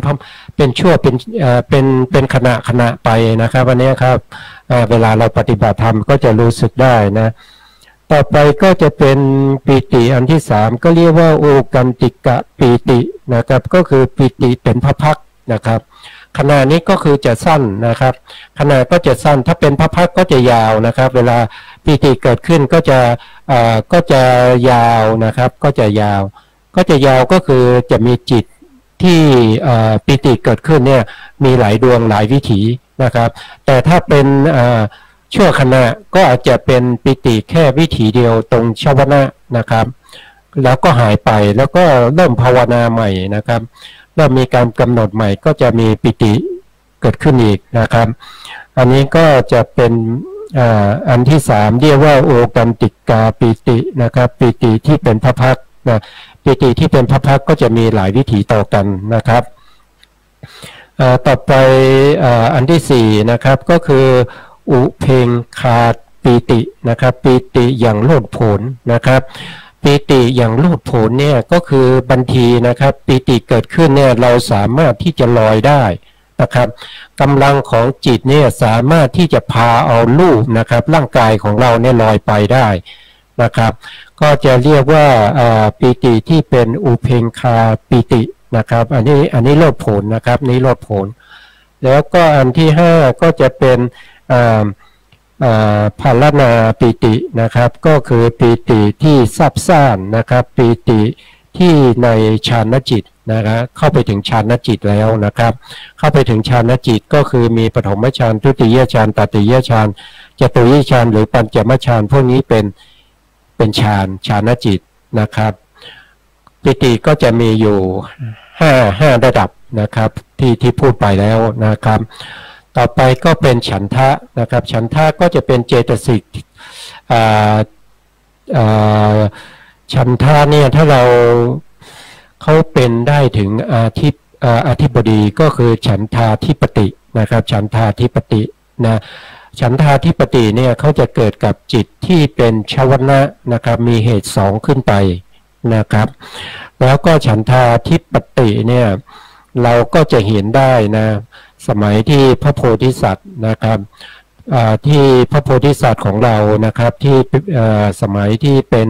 ขณะไปนะครับวันนี้ครับเวลาเราปฏิบัติธรรมก็จะรู้สึกได้นะต่อไปก็จะเป็นปิติอันที่3ก็เรียกว่าโอกันติกะปิตินะครับก็คือปิติเป็นพักๆนะครับขณะนี้ก็คือจะสั้นนะครับขณะก็จะสั้นถ้าเป็นพักๆก็จะยาวนะครับเวลาปิติเกิดขึ้นก็จะยาวนะครับก็จะยาวก็คือจะมีจิตที่ปิติเกิดขึ้นเนี่ยมีหลายดวงหลายวิถีนะครับแต่ถ้าเป็นชั่วขณะก็อาจจะเป็นปิติแค่วิถีเดียวตรงชวนะนะครับแล้วก็หายไปแล้วก็เริ่มภาวนาใหม่นะครับเริ่มมีการกำหนดใหม่ก็จะมีปิติเกิดขึ้นอีกนะครับอันนี้ก็จะเป็นอันที่3เรียกว่าโอกันติกาปิตินะครับปิติที่เป็นพักๆนะปิติที่เป็นพักๆก็จะมีหลายวิถีต่อกันนะครับต่อไปอันที่4นะครับก็คืออุเพงคาปิตินะครับปิติอย่างโลดโผนนะครับปิติอย่างโลดโผนเนี่ยก็คือบางทีนะครับปิติเกิดขึ้นเนี่ยเราสามารถที่จะลอยได้นะครับกำลังของจิตเนี่ยสามารถที่จะพาเอารูปนะครับร่างกายของเราเนี่ยลอยไปได้นะครับก็จะเรียกว่าปิติที่เป็นอุเพงคาปิตินะครับอันนี้โลดโผนนะครับนี้โลดโผนแล้วก็อันที่5ก็จะเป็นภารนาปิตินะครับก็คือปิติที่ซับซ่านนะครับปิติที่ในฌานจิต นะครับเข้าไปถึงฌานจิตแล้วนะครับเข้าไปถึงฌานจิตก็คือมีปฐมฌานทุติยฌานตติยฌานจตุริยฌานหรือปัญจมฌานพวกนี้เป็นฌานจิตนะครับปิติก็จะมีอยู่ห้าระดับนะครับที่พูดไปแล้วนะครับต่อไปก็เป็นฉันทะนะครับฉันทะก็จะเป็นเจตสิกฉันทะเนี่ยถ้าเราเขาเป็นได้ถึงอธิบดีก็คือฉันทาธิปตินะครับฉันทาธิปตินะฉันทาธิปติเนี่ยเขาจะเกิดกับจิตที่เป็นชวนะนะครับมีเหตุสองขึ้นไปนะครับแล้วก็ฉันทาธิปติเนี่ยเราก็จะเห็นได้นะสมัยที่พระโพธิสัตว์นะครับที่พระโพธิสัตว์ของเรานะครับที่สมัยที่เป็น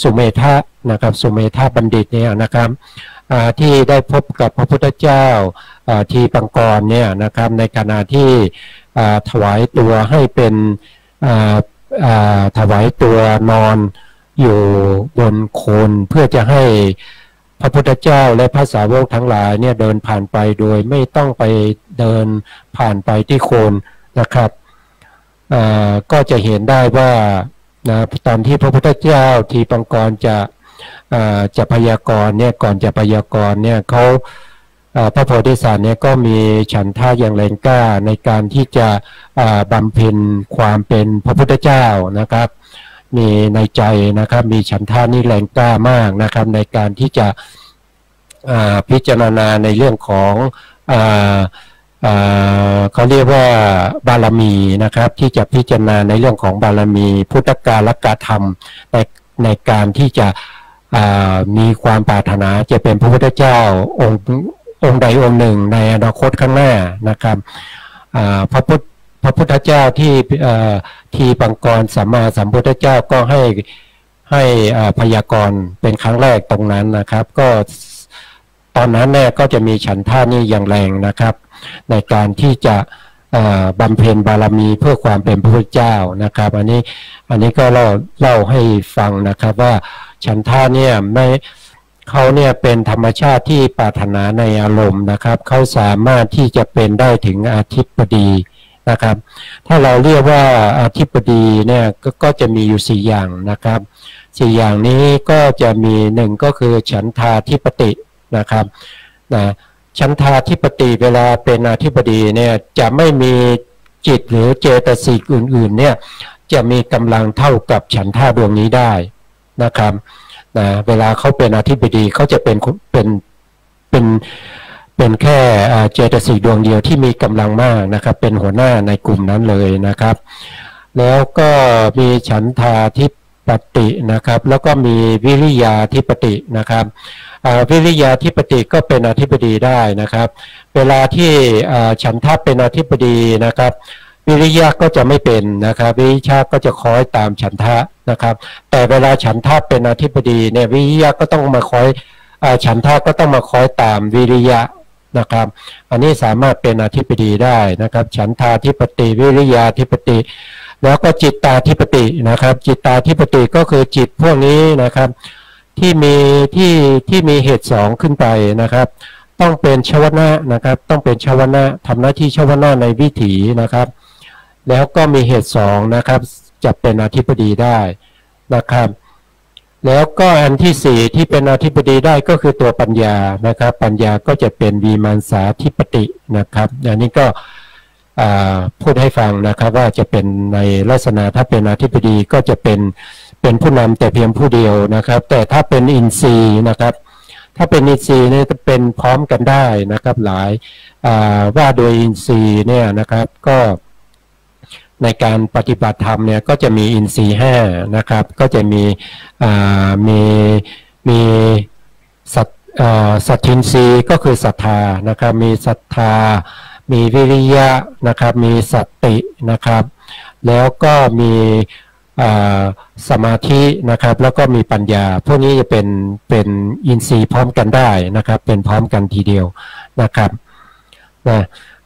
สุเมธะนะครับสุเมธะบัณฑิตเนี่ยนะครับที่ได้พบกับพระพุทธเจ้าทีปังกรเนี่ยนะครับในขณะที่ถวายตัวให้เป็นถวายตัวนอนอยู่บนโคนเพื่อจะให้พระพุทธเจ้าและพระสาวกทั้งหลายเนี่ยเดินผ่านไปโดยไม่ต้องไปเดินผ่านไปที่โคนนะครับก็จะเห็นได้ว่านะตอนที่พระพุทธเจ้าทีปังกรจะพยากรณ์เนี่ยก่อนจะพยากรณ์เนี่ยเขาพระโพธิสัตว์เนี่ยก็มีฉันทะอย่างแรงกล้าในการที่จะบำเพ็ญความเป็นพระพุทธเจ้านะครับมีในใจนะครับมีฉันทะนี่แรงกล้ามากนะครับในการที่จะพิจารณาในเรื่องของเขาเรียกว่าบารมีนะครับที่จะพิจารณาในเรื่องของบารมีพุทธกาลกธรรมในการที่จะมีความปรารถนาจะเป็นพระพุทธเจ้าองค์ใดองค์หนึ่งในอนาคตข้างหน้านะครับพระพุทธเจ้าที่ทีปังกรสัมมาสัมพุทธเจ้าก็ให้พยากรณ์เป็นครั้งแรกตรงนั้นนะครับก็ตอนนั้นเนี่ยก็จะมีฉันทะนี่อย่างแรงนะครับในการที่จะบำเพ็ญบารมีเพื่อความเป็นพระพุทธเจ้านะครับอันนี้ก็เล่าให้ฟังนะครับว่าฉันทะเนี่ยเขาเนี่ยเป็นธรรมชาติที่ปรารถนาในอารมณ์นะครับเขาสามารถที่จะเป็นได้ถึงอธิปดีนะครับถ้าเราเรียกว่าอธิปดีเนี่ยก็จะมีอยู่4อย่างนะครับ4อย่างนี้ก็จะมี1ก็คือฉันทาธิปตินะครับฉันทาธิปติเวลาเป็นอธิปดีเนี่ยจะไม่มีจิตหรือเจตสิกอื่นๆเนี่ยจะมีกำลังเท่ากับฉันทาดวงนี้ได้นะครับเวลาเขาเป็นอธิบดีเขาจะเป็นแค่เจตสิกดวงเดียวที่มีกำลังมากนะครับเป็นหัวหน้าในกลุ่มนั้นเลยนะครับแล้วก็มีฉันทาธิปตินะครับแล้วก็มีวิริยาธิปตินะครับวิริยาธิปติก็เป็นอธิบดีได้นะครับเวลาที่ฉันทะเป็นอธิบดีนะครับวิริยะก็จะไม่เป็นนะครับวิริยะก็จะคอยตามฉันทะนะครับแต่เวลาฉันทะเป็นอธิบดีเนี่ยวิริยะก็ต้องมาคอยฉันทะก็ต้องมาคอยตามวิริยะนะครับอันนี้สามารถเป็นอธิบดีได้นะครับฉันทาธิปติวิริยาธิปติแล้วก็จิตตาธิปตินะครับจิตตาธิปติก็คือจิตพวกนี้นะครับที่มีเหตุสองขึ้นไปนะครับต้องเป็นชวนะนะครับต้องเป็นชวนะทำหน้าที่ชวนะในวิถีนะครับแล้วก็มีเหตุสองนะครับจะเป็นอธิบดีได้นะครับแล้วก็อันที่สี่ที่เป็นอธิบดีได้ก็คือตัวปัญญานะครับปัญญาก็จะเป็นวิมังสาธิปตินะครับอันนี้ก็พูดให้ฟังนะครับว่าจะเป็นในลักษณะถ้าเป็นอธิบดีก็จะเป็นผู้นำแต่เพียงผู้เดียวนะครับแต่ถ้าเป็นอินทรีย์นะครับถ้าเป็นอินทรีย์เนี่ยจะเป็นพร้อมกันได้นะครับหลายว่าโดยอินทรีย์เนี่ยนะครับก็ในการปฏิบัติธรรมเนี่ยก็จะมีอินทรีย์5นะครับก็จะมีสัตทินทรีย์ก็คือศรัทธานะครับมีศรัทธามีวิริยะนะครับมีสตินะครับแล้วก็มีสมาธินะครับแล้วก็มีปัญญาพวกนี้จะเป็นอินทรีย์พร้อมกันได้นะครับเป็นพร้อมกันทีเดียวนะครับ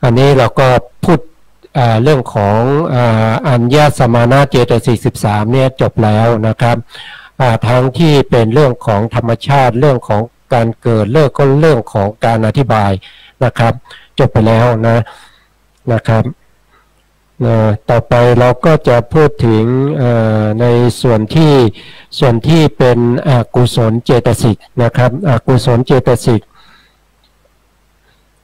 อันนี้เราก็พูดเรื่องของอัญญสมานะเจตสิก13เนี่ยจบแล้วนะครับทั้งที่เป็นเรื่องของธรรมชาติเรื่องของ การเกิดเลิกก็เรื่องของการอธิบายนะครับจบไปแล้วนะครับต่อไปเราก็จะพูดถึงในส่วนที่เป็นอกุศลเจตสิกนะครับอกุศลเจตสิก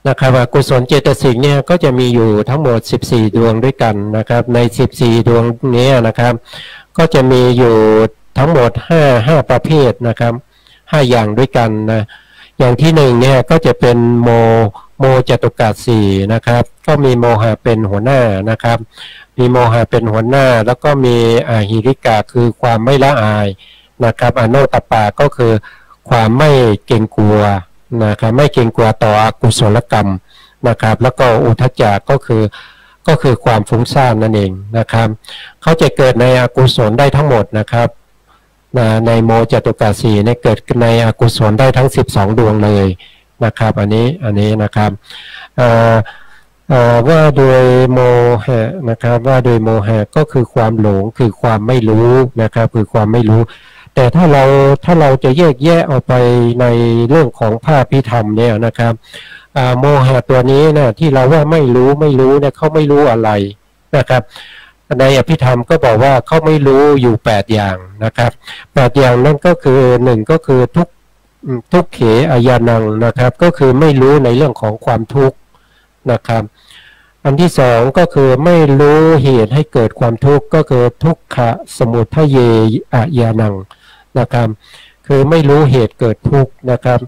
นะครับอกุศลเจตสิกเนี่ยก็จะมีอยู่ทั้งหมด14ดวงด้วยกันนะครับใน14ดวงนี้นะครับก็จะมีอยู่ทั้งหมด5ประเภทนะครับ5อย่างด้วยกันนะอย่างที่1เนี่ยก็จะเป็นโมจตุกาสีนะครับก็มีโมหะเป็นหัวหน้านะครับมีโมหะเป็นหัวหน้าแล้วก็มีหิริกะคือความไม่ละอายนะครับอโนตปาก็คือความไม่เกรงกลัวนะครับไม่เกรงกลัวต่ออกุศลกรรมนะครับแล้วก็อุทธัจจะก็คือความฟุ้งซ่านนั่นเองนะครับเขาจะเกิดในอกุศลได้ทั้งหมดนะครับในโมจตุกาสีเนี่ยเกิดในอกุศลได้ทั้ง12ดวงเลยนะครับอันนี้นะครับว่าโดยโมหะนะครับว่าโดยโมหะก็คือความหลงคือความไม่รู้นะครับคือความไม่รู้แต่ถ้าเราจะแยกแยะออกไปในเรื่องของภาพพิธรรมเนี่ยนะครับโมหะตัวนี้นะที่เราว่าไม่รู้เนี่ยเขาไม่รู้อะไรนะครับในอภิธรรมก็บอกว่าเขาไม่รู้อยู่8อย่างนะครับ8อย่างนั่นก็คือ1ก็คือทุกเขอายานังนะครับก็คือไม่รู้ในเรื่องของความทุกข์นะครับอันที่2ก็คือไม่รู้เหตุให้เกิดความทุกข์ก็คือทุกขะสมุทัยเยอายานังนะครับคือไม่รู้เหตุเกิดทุกข์นะครับ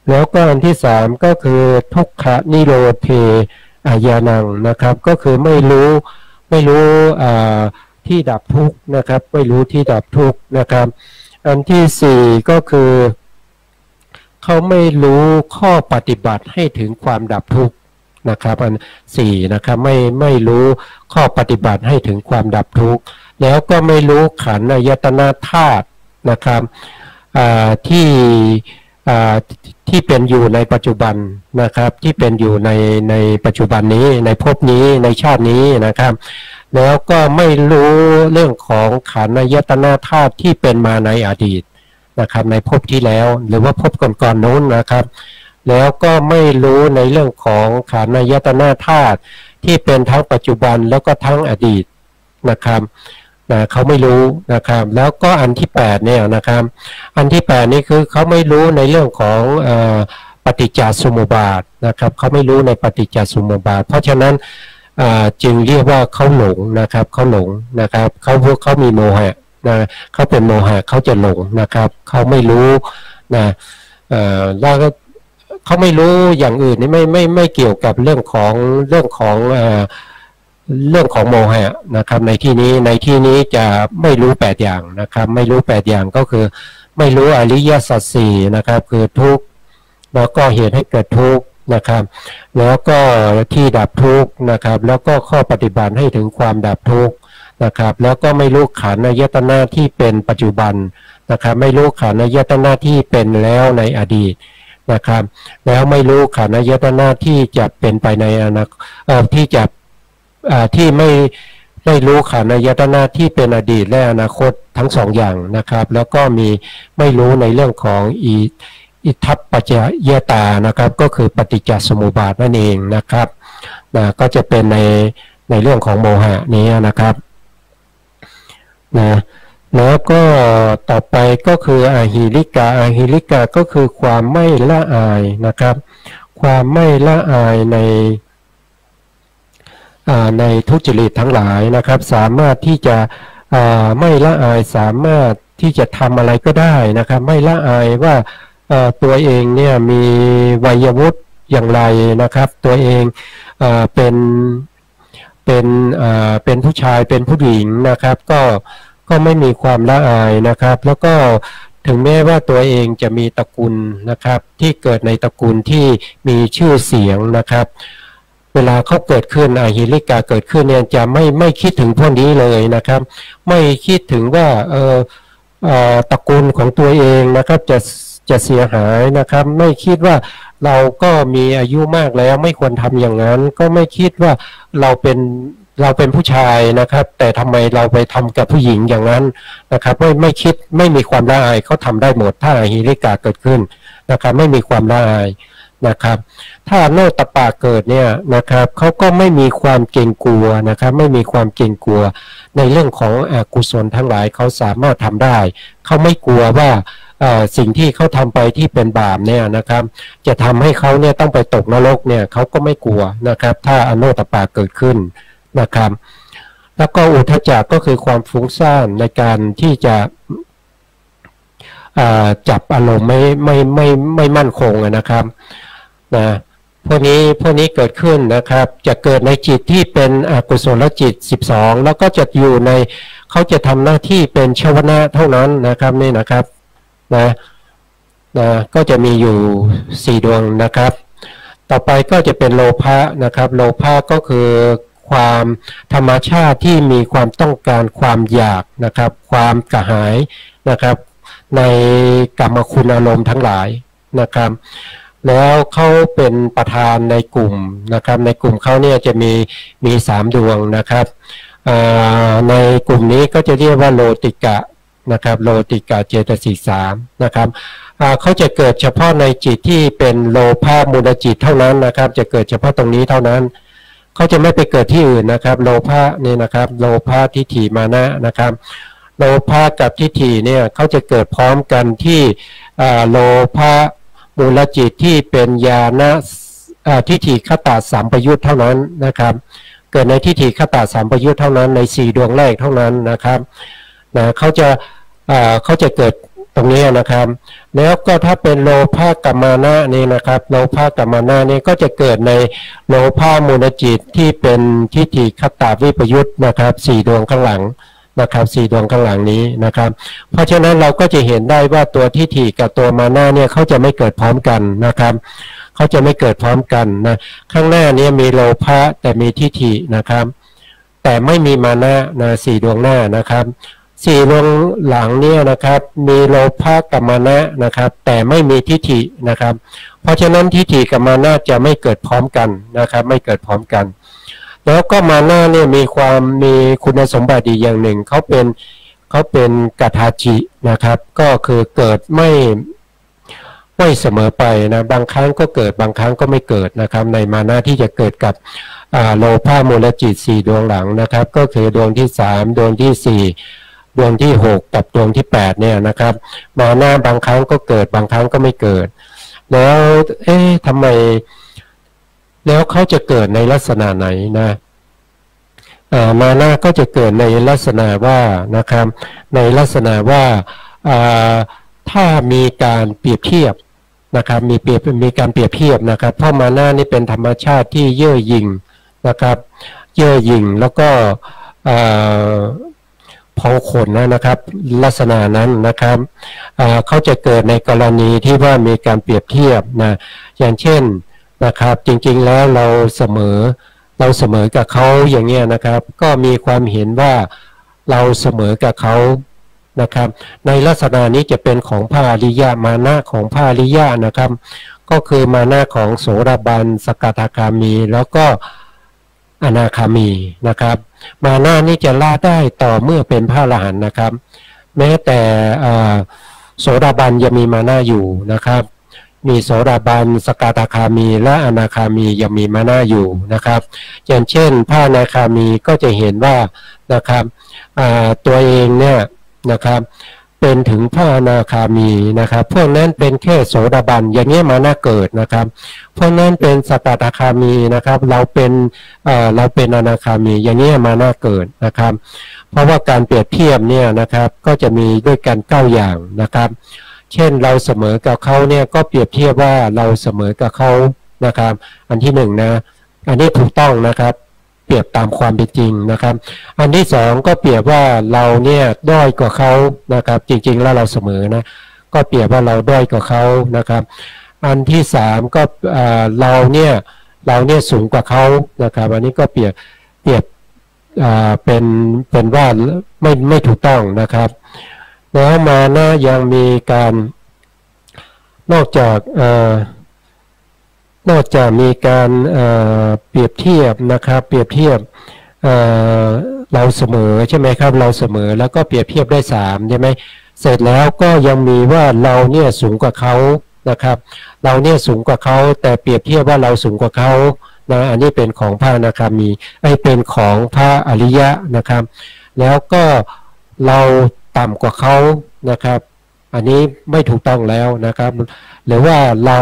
แล้วก็อันที่3ก็คือทุกขะนิโรธอายานังนะครับก็คือไม่รู้ที่ดับทุกข์นะครับไม่รู้ที่ดับทุกข์นะครับอันที่4ก็คือเขาไม่รู้ข้อปฏิบัติให้ถึงความดับทุกข์นะครับอัน4นะครับไม่รู้ข้อปฏิบัติให้ถึงความดับทุกข์แล้วก็ไม่รู้ขันธ์อายตนะธาตุนะครับที่เป็นอยู่ในปัจจุบันนะครับที่เป็นอยู่ในปัจจุบันนี้ในภพนี้ในชาตินี้นะครับแล้วก็ไม่รู้เรื่องของขันธ์อายตนะธาตุที่เป็นมาในอดีตนะครับในภพที่แล้วหรือว่าภพก่อนๆนู้นนะครับแล้วก็ไม่รู้ในเรื่องของขันธ์อายตนะธาตุที่เป็นทั้งปัจจุบันแล้วก็ทั้งอดีตนะครับเขาไม่รู้นะครับแล้วก็อันที่8เนี่ยนะครับอันที่8นี่คือเขาไม่รู้ในเรื่องของปฏิจจสมุปบาทนะครับเขาไม่รู้ในปฏิจจสมุปบาทเพราะฉะนั้นจึงเรียกว่าเขาหลงนะครับเขาหลงนะครับเขามีโมหะนะเขาเป็นโมหะเขาจะหลงนะครับเขาไม่รู้นะแล้วก็เขาไม่รู้อย่างอื่นนี่ไม่เกี่ยวกับเรื่องของโมหะนะครับในที่นี้จะไม่รู้8อย่างนะครับไม่รู้8อย่างก็คือไม่รู้อริยสัจสี่นะครับคือทุกข์แล้วก็เหตุให้เกิดทุกข์นะครับแล้วก็ที่ดับทุกข์นะครับแล้วก็ข้อปฏิบัติให้ถึงความดับทุกข์นะครับแล้วก็ไม่รู้ขันธ์อายตนะที่เป็นปัจจุบันนะครับไม่รู้ขันธ์อายตนะที่เป็นแล้วในอดีตนะครับแล้วไม่รู้ขันธ์อายตนะที่จะเป็นไปในอนาคตที่ไม่รู้ขันธ์อายตนะที่เป็นอดีตและอนาคตทั้ง2อย่างนะครับแล้วก็มีไม่รู้ในเรื่องของอิทัปปัจจยตานะครับก็คือปฏิจจสมุปบาทนั่นเองนะครับก็จะเป็นในเรื่องของโมหะนี้นะครับแล้วก็ต่อไปก็คืออหิริกะก็คือความไม่ละอายนะครับความไม่ละอายในทุจริตทั้งหลายนะครับสามารถที่จะไม่ละอายสามารถที่จะทำอะไรก็ได้นะครับไม่ละอายว่าตัวเองเนี่ยมีวัยวุฒิอย่างไรนะครับตัวเองเป็นผู้ชายเป็นผู้หญิงนะครับก็ไม่มีความละอายนะครับแล้วก็ถึงแม้ว่าตัวเองจะมีตระกูลนะครับที่เกิดในตระกูลที่มีชื่อเสียงนะครับเวลาเขาเกิดขึ้นอหิริกะเกิดขึ้นเนี่ยจะไม่คิดถึงพวกนี้เลยนะครับไม่คิดถึงว่าตระกูลของตัวเองนะครับจะเสียหายนะครับไม่คิดว่าเราก็มีอายุมากแล้วไม่ควรทำอย่างนั้นก็ไม่คิดว่าเราเป็นผู้ชายนะครับแต่ทำไมเราไปทำกับผู้หญิงอย่างนั้นนะครับไม่คิดไม่มีความละอายเขาทำได้หมดถ้าอหิริกะเกิดขึ้น นะครับไม่มีความละอายนะครับถ้าอโนตปาเกิดเนี่ยนะครับเขาก็ไม่มีความเกรงกลัวนะครับไม่มีความเกรงกลัวในเรื่องของอกุศลทั้งหลายเขาสามารถทำได้เขาไม่กลัวว่าสิ่งที่เขาทำไปที่เป็นบาปเนี่ยนะครับจะทำให้เขาเนี่ยต้องไปตกนรกเนี่ยเขาก็ไม่กลัวนะครับถ้าอโนตปาเกิดขึ้นนะครับแล้วก็อุทธัจจะก็คือความฟุ้งซ่านในการที่จะจับอารมณ์ไม่มั่นคงนะครับนะพวกนี้เกิดขึ้นนะครับจะเกิดในจิตที่เป็นอกุศลจิต12แล้วก็จะอยู่ในเขาจะทำหน้าที่เป็นชวนะเท่านั้นนะครับนี่นะครับนะก็จะมีอยู่4ดวงนะครับต่อไปก็จะเป็นโลภะนะครับโลภะก็คือความธรรมชาติที่มีความต้องการความอยากนะครับความกระหายนะครับในกรรมคุณอารมณ์ทั้งหลายนะครับแล้วเขาเป็นประธานในกลุ่มนะครับในกลุ่มเขาเนี่ยจะมี3ดวงนะครับในกลุ่มนี้ก็จะเรียกว่าโลติกะนะครับโลติกะเจตสิก3นะครับเขาจะเกิดเฉพาะในจิตที่เป็นโลภะมูลจิตเท่านั้นนะครับจะเกิดเฉพาะตรงนี้เท่านั้นเขาจะไม่ไปเกิดที่อื่นนะครับโลภะนี่นะครับโลภะทิฏฐิมานะนะครับโลภะกับทิฏฐิเนี่ยเขาจะเกิดพร้อมกันที่โลภะมูลจิตที่เป็นญาณทิฏฐิคตาสัมปยุตเท่านั้นนะครับเกิดในทิฏฐิคตาสัมปยุตเท่านั้นใน4ดวงแรกเท่านั้นนะครับเขาจะเกิดตรงนี้นะครับแล้วก็ถ้าเป็นโลภะกัมมานะนี่นะครับโลภะกัมมานะนี่ก็จะเกิดในโลภะมูลจิตที่เป็นทิฏฐิคตาวิปยุตนะครับ4ดวงข้างหลังนะครับ4ดวงข้างหลังนี้นะครับเพราะฉะนั้นเราก็จะเห็นได้ว่าตัวทิฏฐิกับตัวมานะเนี่ยเขาจะไม่เกิดพร้อมกันนะครับเขาจะไม่เกิดพร้อมกันนะข้างหน้านี้มีโลภะแต่มีทิฏฐินะครับแต่ไม่มีมานะ4ดวงหน้านะครับ4ดวงหลังเนี่ยนะครับมีโลภะกับมานะนะครับแต่ไม่มีทิฏฐินะครับเพราะฉะนั้นทิฏฐิกับมานะจะไม่เกิดพร้อมกันนะครับไม่เกิดพร้อมกันแล้วก็มานะเนี่ยมีคุณสมบัติอย่างหนึ่งเขาเป็นกัทาจินะครับก็คือเกิดไม่เสมอไปนะบางครั้งก็เกิดบางครั้งก็ไม่เกิดนะครับในมานะที่จะเกิดกับโลภะมูลจิต4ดวงหลังนะครับก็คือดวงที่3ดวงที่4ดวงที่6กับดวงที่8เนี่ยนะครับมานะบางครั้งก็เกิดบางครั้งก็ไม่เกิดแล้วทำไมแล้วเขาจะเกิดในลักษณะไหนนะมานะก็จะเกิดในลักษณะว่านะครับในลักษณะว่าถ้ามีการเปรียบเทียบนะครับมีการเปรียบเทียบนะครับเพราะมานะนี่เป็นธรรมชาติที่เย่อหยิ่งนะครับเย่อหยิ่งแล้วก็เผาขนนะครับลักษณะนั้นนะครับเขาจะเกิดในกรณีที่ว่ามีการเปรียบเทียบนะอย่างเช่นนะครับจริงๆแล้วเราเสมอกับเขาอย่างเงี้ยนะครับก็มีความเห็นว่าเราเสมอกับเขานะครับในลักษณะนี้จะเป็นของพระอริยะมานะของพระอริยะนะครับก็คือมานะของโสดาบันสกทาคามีแล้วก็อนาคามีนะครับมานะนี้จะละได้ต่อเมื่อเป็นพระอรหันต์นะครับแม้แต่โสดาบันยังมีมานะอยู่นะครับมีโสดาบันสกทาคามีและอนาคามียังมีมานะอยู่นะครับอย่างเช่นพระอนาคามีก็จะเห็นว่านะครับตัวเองเนี่ยนะครับเป็นถึงพระอนาคามีนะครับพวกนั้นเป็นแค่โสดาบันอย่างนี้มานะเกิดนะครับพวกนั้นเป็นสกทาคามีนะครับเราเป็นอนาคามีอย่างนี้มานะเกิดนะครับเพราะว่าการเปรียบเทียบเนี่ยนะครับก็จะมีด้วยกัน9อย่างนะครับเช่นเราเสมอกับเขาเนี่ยก็เปรียบเทียบว่าเราเสมอกับเขานะครับอันที่1นะอันนี้ถูกต้องนะครับเปรียบตามความเป็นจริงนะครับอันที่2ก็เปรียบว่าเราเนี่ยด้อยกว่าเขานะครับจริงๆแล้วเราเสมอนะก็เปรียบว่าเราด้อยกว่าเขานะครับอันที่3ก็เราเนี่ยสูงกว่าเขานะครับอันนี้ก็เปรียบเป็นว่าไม่ถูกต้องนะครับแล้วมานะยังมีการนอกจากมีการเปรียบเทียบนะครับเปรียบเทียบเราเสมอใช่ไหมครับเราเสมอแล้วก็เปรียบเทียบได้3ใช่ไหมเสร็จแล้วก็ยังมีว่าเราเนี่ยสูงกว่าเขา นะครับเราเนี่ยสูงกว่าเขาแต่เปรียบเทียบว่าเราสูงกว่าเขานะอันนี้เป็นของพระอนาคามีเป็นของพระอริยะนะครับแล้วก็เราต่ำกว่าเขานะครับอันนี้ไม่ถูกต้องแล้วนะครับหรือว่าเรา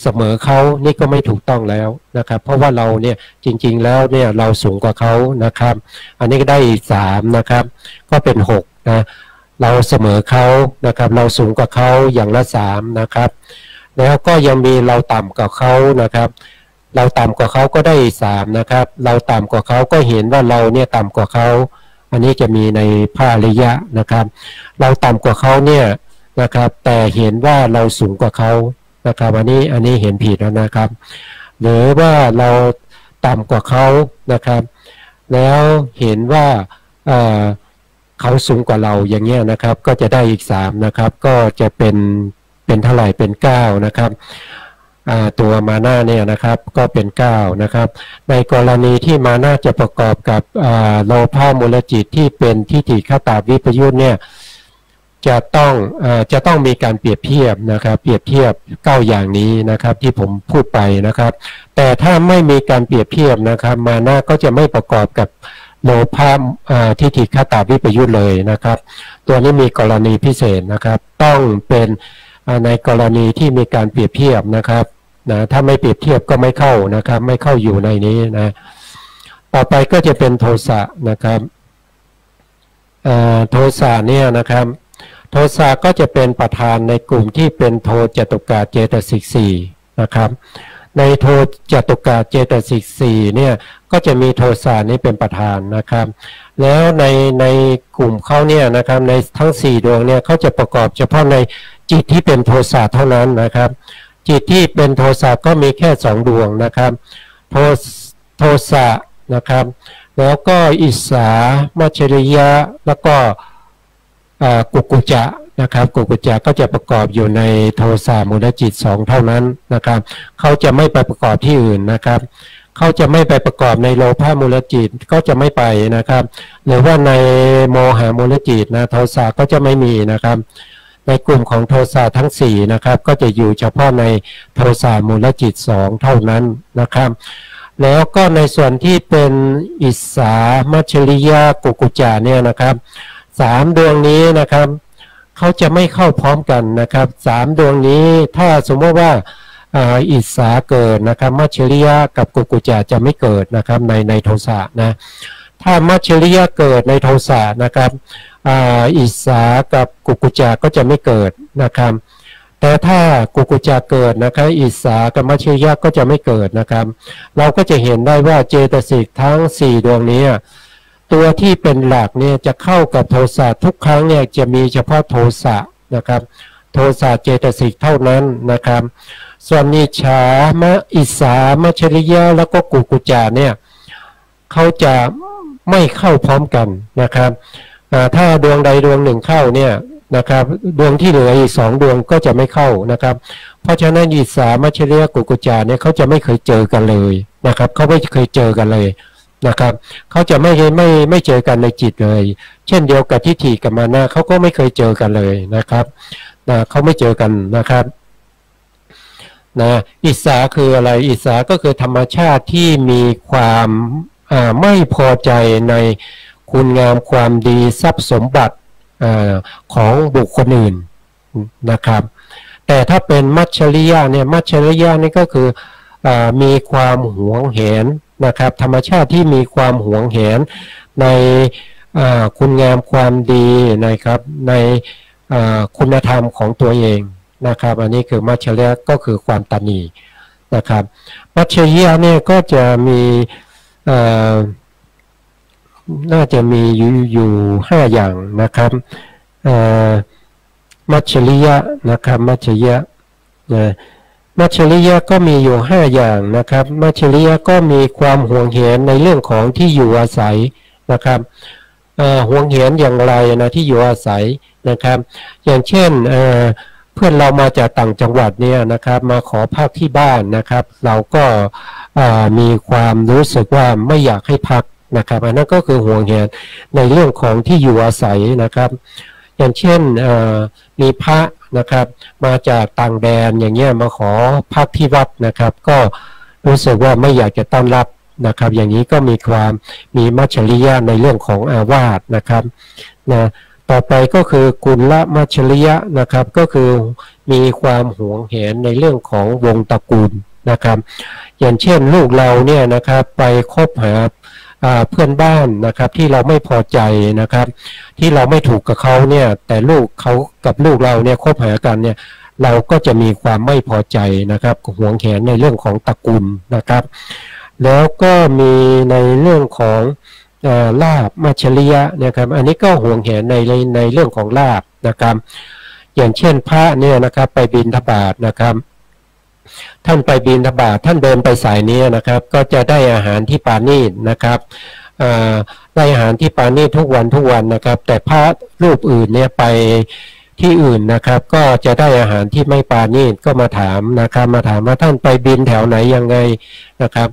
เสมอเขานี่ก็ไม่ถูกต้องแล้วนะครับเพราะว่าเราเนี่ยจริงๆแล้วเนี่ยเราสูงกว่าเขานะครับอันนี้ก็ได้อีก3นะครับก็เป็น6นะเราเสมอเขานะครับเราสูงกว่าเขาอย่างละ3นะครับแล้วก็ยังมีเราต่ำกว่าเขานะครับเราต่ำกว่าเขาก็ได้3นะครับเราต่ำกว่าเขาก็เห็นว่าเราเนี่ยต่ำกว่าเขาอันนี้จะมีในพระอริยะนะครับเราต่ำกว่าเขาเนี่ยนะครับแต่เห็นว่าเราสูงกว่าเขานะครับอันนี้เห็นผิดแล้วนะครับหรือว่าเราต่ำกว่าเขานะครับแล้วเห็นว่าเขาสูงกว่าเราอย่างเงี้ยนะครับก็จะได้อีก3นะครับก็จะเป็นเท่าไหร่เป็น9นะครับตัวมานะเนี่ยนะครับก็เป็น9นะครับในกรณีที่มานะจะประกอบกับโลภะมูลจิตที่เป็นทิฏฐิคตาวิปยุตเนี่ยจะต้องมีการเปรียบเทียบนะครับเปรียบเทียบ9อย่างนี้นะครับที่ผมพูดไปนะครับแต่ถ้าไม่มีการเปรียบเทียบนะครับมานะก็จะไม่ประกอบกับโลภะทิฏฐิคตาวิปยุตเลยนะครับตัวนี้มีกรณีพิเศษนะครับต้องเป็นในกรณีที่มีการเปรียบเทียบนะครับนะถ้าไม่เปรียบเทียบก็ไม่เข้านะครับไม่เข้าอยู่ในนี้นะต่อไปก็จะเป็นโทสะนะครับโทสะเนี่ยนะครับโทสะก็จะเป็นประธานในกลุ่มที่เป็นโทจตุกะเจตสิก4นะครับในโทจตุกะเจตสิก4เนี่ยก็จะมีโทสะนี้เป็นประธานนะครับแล้วในกลุ่มเขาเนี่ยนะครับในทั้ง4ดวงเนี่ยเขาจะประกอบเฉพาะในจิตที่เป็นโทสะเท่านั้นนะครับจิตที่เป็นโทสะก็มีแค่2ดวงนะครับโทสะนะครับแล้วก็อิสสามัจฉริยะแล้วก็กุกุจจะนะครับกุกุจจะก็จะประกอบอยู่ในโทสะมูลจิต2เท่านั้นนะครับเขาจะไม่ไปประกอบที่อื่นนะครับเขาจะไม่ไปประกอบในโลภะมูลจิตก็จะไม่ไปนะครับหรือว่าในโมหะมูลจิตนะโทสะก็จะไม่มีนะครับในกลุ่มของโทสะทั้ง4นะครับก็จะอยู่เฉพาะในโทสะมูลจิต2เท่านั้นนะครับแล้วก็ในส่วนที่เป็นอิสสามัจฉริยะกุกุจจะเนี่ยนะครับ3ดวงนี้นะครับเขาจะไม่เข้าพร้อมกันนะครับ3ดวงนี้ถ้าสมมติว่าอิสสาเกิดนะครับมัจฉริยะกับกุกุจจะจะไม่เกิดนะครับในโทสะนะถ้ามัจฉริยะเกิดในโทสะนะครับอิสสากับกุกุจจะก็จะไม่เกิดนะครับแต่ถ้ากุกุจจะเกิดนะครับอิสสากับมัจฉริยะก็จะไม่เกิดนะครับเราก็จะเห็นได้ว่าเจตสิกทั้ง4ดวงนี้ตัวที่เป็นหลักเนี่ยจะเข้ากับโทสะทุกครั้งเนี่ยจะมีเฉพาะโทสะนะครับโทสะเจตสิกเท่านั้นนะครับส่วนนิจฉามะอิสามัจฉริยะแล้วก็กุกุจจะเนี่ยเขาจะไม่เข้าพร้อมกันนะครับถ้าดวงใดดวงหนึ่งเข้าเนี่ยนะครับดวงที่เหลืออีก2ดวงก็จะไม่เข้านะครับเพราะฉะนั้นอิสามัจฉริยะกุกุจจะเนี่ยเขาจะไม่เคยเจอกันเลยนะครับเขาไม่เคยเจอกันเลยนะครับเขาจะไม่เจอกันในจิตเลยเช่นเดียวกับทิฏฐิกับมานะเขาก็ไม่เคยเจอกันเลยนะครับเขาไม่เจอกันนะครับนะอิสสาคืออะไรอิสสาก็คือธรรมชาติที่มีความไม่พอใจในคุณงามความดีทรัพย์สมบัติของบุคคลอื่นนะครับแต่ถ้าเป็นมัจฉริยะเนี่ยมัจฉริยะนี่ก็คือมีความหวงแหนนะครับธรรมชาติที่มีความหวงแหนในคุณงามความดีนะครับในคุณธรรมของตัวเองนะครับอันนี้คือมัจฉริยะก็คือความตนีนะครับมัจฉริยะเนี่ยก็จะมีน่าจะมีอยู่5อย่างนะครับมัจฉริยะนะครับมัจฉริยะมัจฉริยะก็มีอยู่5อย่างนะครับมัจฉริยะก็มีความหวงแหนในเรื่องของที่อยู่อาศัยนะครับหวงแหนอย่างไรนะที่อยู่อาศัยนะครับอย่างเช่นเพื่อนเรามาจากต่างจังหวัดเนี่ยนะครับมาขอพักที่บ้านนะครับเราก็มีความรู้สึกว่าไม่อยากให้พักนะครับอันนั้นก็คือหวงแหนในเรื่องของที่อยู่อาศัยนะครับอย่างเช่นมีพระ นะครับมาจากต่างแดนอย่างเงี้ยมาขอพักที่วัดนะครับก็รู้สึกว่าไม่อยากจะต้อนรับนะครับอย่างนี้ก็มีมัจฉริยะในเรื่องของอาวาสนะครับนะต่อไปก็คือกุลมัจฉริยะนะครับก็คือมีความหวงแหนในเรื่องของวงตระกูลนะครับอย่างเช่นลูกเราเนี่ยนะครับไปคบหาเพื่อนบ้านนะครับที่เราไม่พอใจนะครับที่เราไม่ถูกกับเขาเนี่ยแต่ลูกเขากับลูกเราเนี่ยคบหากันเนี่ยเราก็จะมีความไม่พอใจนะครับหวงแหนในเรื่องของตระกูลนะครับแล้วก็มีในเรื่องของลาภมัจฉริยะนะครับอันนี้ก็หวงแหนในเรื่องของลาภนะครับอย่างเช่นพระเนี่ยนะครับไปบิณฑบาตนะครับท่านไปบิณฑบาตท่านเดินไปสายนี้นะครับก็จะได้อาหารที่ปาณีตนะครับได้อาหารที่ปาณีตทุกวันนะครับแต่พระรูปอื่นเนี่ยไปที่อื่นนะครับก็จะได้อาหารที่ไม่ปาณีตก็มาถามนะครับมาถามว่าท่านไปบินแถวไหนยังไงนะครับ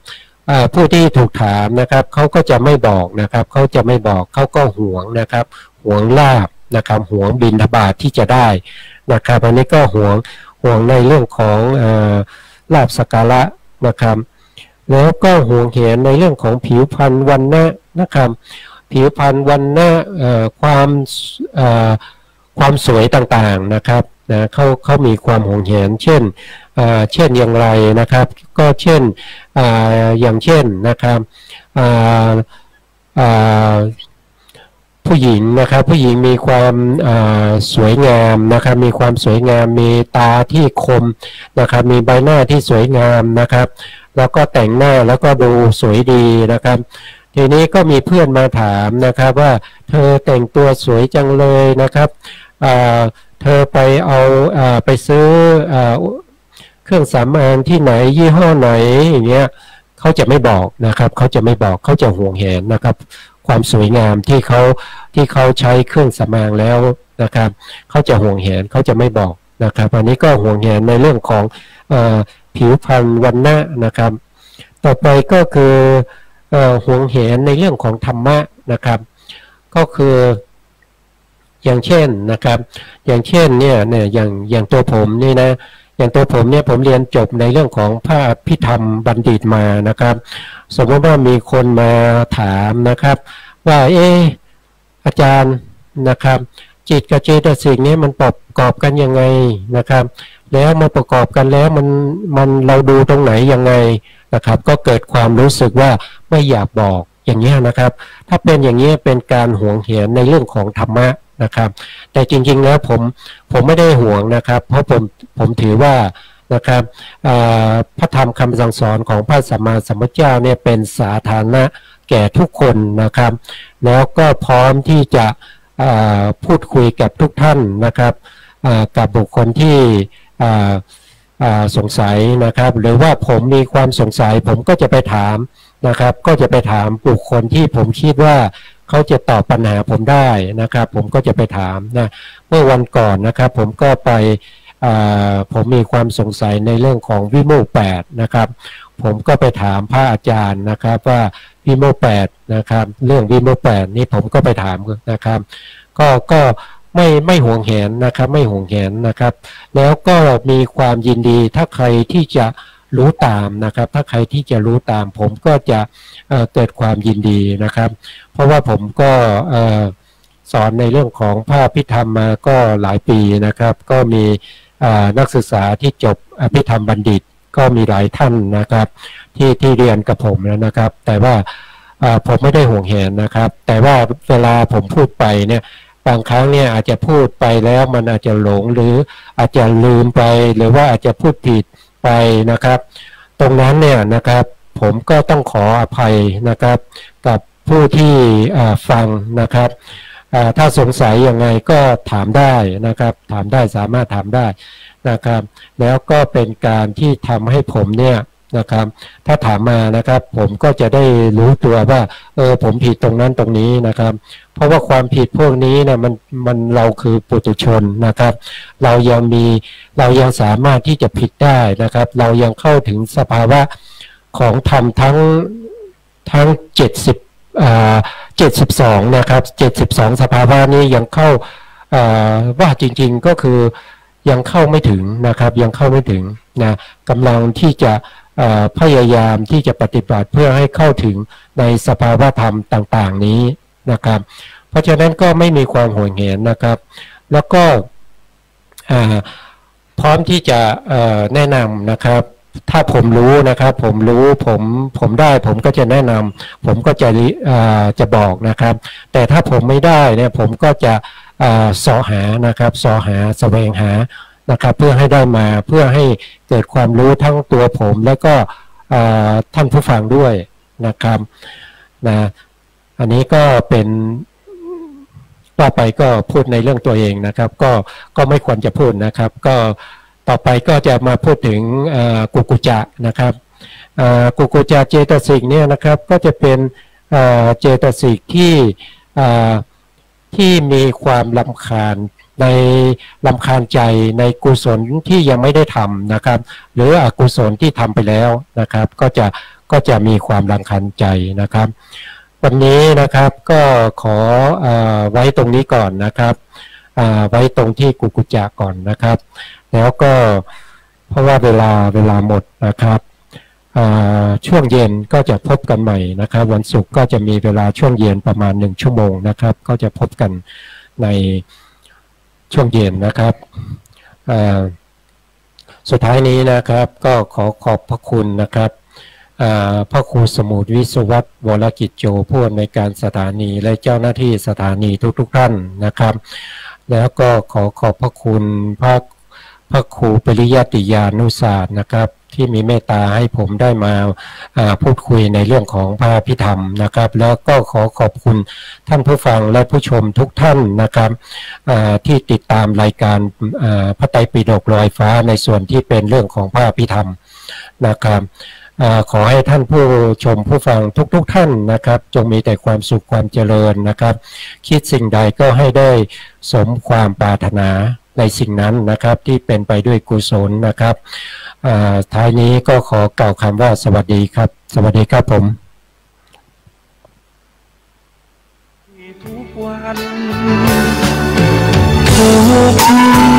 ผู้ที่ถูกถามนะครับเขาก็จะไม่บอกนะครับเขาจะไม่บอกเขาก็หวงนะครับหวงลาภนะครับหวงบิณฑบาตที่จะได้นะครับอันนี้ก็หวงในเรื่องของลาภสักการะนะครับแล้วก็หวงแหนในเรื่องของผิวพรรณวรรณะนะครับผิวพรรณวรรณะความสวยต่างๆนะครับนะเขามีความหวงแหนเช่นอย่างไรนะครับก็เช่นอย่างเช่นนะครับผู้หญิงนะครับผู้หญิงมีความสวยงามนะครับมีความสวยงามมีตาที่คมนะครับมีใบหน้าที่สวยงามนะครับแล้วก็แต่งหน้าแล้วก็ดูสวยดีนะครับทีนี้ก็มีเพื่อนมาถามนะครับว่าเธอแต่งตัวสวยจังเลยนะครับเธอไปซื้อเครื่องสำอางที่ไหนยี่ห้อไหนอย่างเงี้ยเขาจะไม่บอกนะครับเขาจะไม่บอกเขาจะหวงแหนนะครับความสวยงามที่เขาใช้เครื่องสำอางแล้วนะครับเขาจะหวงแหนเขาจะไม่บอกนะครับอันนี้ก็หวงแหนในเรื่องของผิวพรรณวรรณะนะครับต่อไปก็คือหวงแหนในเรื่องของธรรมะนะครับก็คืออย่างเช่นนะครับอย่างเช่นเนี่ยอย่างตัวผมนี่นะอย่างตัวผมเนี่ยผมเรียนจบในเรื่องของพระอภิธรรมบัณฑิตมานะครับสมมติว่ามีคนมาถามนะครับว่าอาจารย์นะครับจิตกับเจตสิกนี้มันประกอบกันยังไงนะครับแล้วมาประกอบกันแล้วมันเราดูตรงไหนยังไงนะครับก็เกิดความรู้สึกว่าไม่อยากบอกอย่างนี้นะครับถ้าเป็นอย่างนี้เป็นการหวงแหนในเรื่องของธรรมะนะครับแต่จริงๆแล้วผมไม่ได้หวงนะครับเพราะผมถือว่านะครับพระธรรมคำสั่งสอนของพระสัมมาสัมพุทธเจ้าเนี่ยเป็นสาธารณะแก่ทุกคนนะครับแล้วก็พร้อมที่จะพูดคุยกับทุกท่านนะครับกับบุคคลที่สงสัยนะครับหรือว่าผมมีความสงสัยผมก็จะไปถามนะครับก็จะไปถามบุคคลที่ผมคิดว่าเขาจะตอบปัญหาผมได้นะครับผมก็จะไปถามนะเมื่อวันก่อนนะครับผมก็ไปผมมีความสงสัยในเรื่องของวิโมกข์8นะครับผมก็ไปถามพระอาจารย์นะครับว่าวิโมกข์8นะครับเรื่องวิโมกข์8นี้ผมก็ไปถามนะครับก็ไม่หวงแหนนะครับไม่หวงแหนนะครับแล้วก็มีความยินดีถ้าใครที่จะรู้ตามนะครับถ้าใครที่จะรู้ตามผมก็จะเกิดความยินดีนะครับเพราะว่าผมก็สอนในเรื่องของพระอภิธรรมมาก็หลายปีนะครับก็มีนักศึกษาที่จบอภิธรรมบัณฑิตก็มีหลายท่านนะครับที่เรียนกับผมนะครับแต่ว่าผมไม่ได้ห่วงแหนนะครับแต่ว่าเวลาผมพูดไปเนี่ยบางครั้งเนี่ยอาจจะพูดไปแล้วมันอาจจะหลงหรืออาจจะลืมไปหรือว่าอาจจะพูดผิดไปนะครับตรงนั้นเนี่ยนะครับผมก็ต้องขออภัยนะครับกับผู้ที่ฟังนะครับถ้าสงสัยยังไงก็ถามได้นะครับถามได้สามารถถามได้นะครับแล้วก็เป็นการที่ทำให้ผมเนี่ยนะครับถ้าถามมานะครับผมก็จะได้รู้ตัวว่าผมผิดตรงนั้นตรงนี้นะครับเพราะว่าความผิดพวกนี้นะมันเราคือปุถุชนนะครับเรายังสามารถที่จะผิดได้นะครับเรายังเข้าถึงสภาวะของธรรมทั้ง72นะครับ72สภาวะนี้ยังเข้าว่าจริงๆก็คือ ยังเข้าไม่ถึงนะครับยังเข้าไม่ถึงนะกำลังที่จะพยายามที่จะปฏิบัติเพื่อให้เข้าถึงในสภาวะธรรมต่างๆนี้นะครับเพราะฉะนั้นก็ไม่มีความห่วงเห็นนะครับแล้วก็พร้อมที่จะแนะนำนะครับถ้าผมรู้นะครับผมได้ผมก็จะแนะนำผมก็จะบอกนะครับแต่ถ้าผมไม่ได้เนี่ยผมก็จะเสาะหานะครับเสาะหาแสวงหานะครับเพื่อให้ได้มาเพื่อให้เกิดความรู้ทั้งตัวผมและก็ท่านผู้ฟังด้วยนะครับนะอันนี้ก็เป็นต่อไปก็พูดในเรื่องตัวเองนะครับก็ไม่ควรจะพูดนะครับก็ต่อไปก็จะมาพูดถึงกุกุจะนะครับกุกุจะเจตสิกเนี่ยนะครับก็จะเป็นเจตสิกที่มีความรำคาญในรำคาญใจในกุศลที่ยังไม่ได้ทำนะครับหรืออกุศลที่ทำไปแล้วนะครับก็จะมีความรำคาญใจนะครับวันนี้นะครับก็ขอไว้ตรงนี้ก่อนนะครับไว้ตรงที่กุกุจะก่อนนะครับแล้วก็เพราะว่าเวลาหมดนะครับช่วงเย็นก็จะพบกันใหม่นะครับวันศุกร์ก็จะมีเวลาช่วงเย็นประมาณ1 ชั่วโมงนะครับก็จะพบกันในช่วงเย็นนะครับสุดท้ายนี้นะครับก็ขอขอบพระคุณนะครับพระครูสมุทรวิศวัตรวรกิจโจผู้อำนวยการสถานีและเจ้าหน้าที่สถานีทุกท่านนะครับแล้วก็ขอขอบพระคุณพระครูปริยัติยานุศาสตร์นะครับที่มีเมตตาให้ผมได้มาพูดคุยในเรื่องของพระพิธรรมนะครับแล้วก็ขอขอบคุณท่านผู้ฟังและผู้ชมทุกท่านนะครับที่ติดตามรายการพระไตรปิฎกลอยฟ้าในส่วนที่เป็นเรื่องของพระพิธรรมนะครับขอให้ท่านผู้ชมผู้ฟังทุกท่านนะครับจงมีแต่ความสุขความเจริญนะครับคิดสิ่งใดก็ให้ได้สมความปรารถนาในสิ่งนั้นนะครับที่เป็นไปด้วยกุศลนะครับท้ายนี้ก็ขอกล่าวคำว่าสวัสดีครับสวัสดีครับผมทุกวันทุก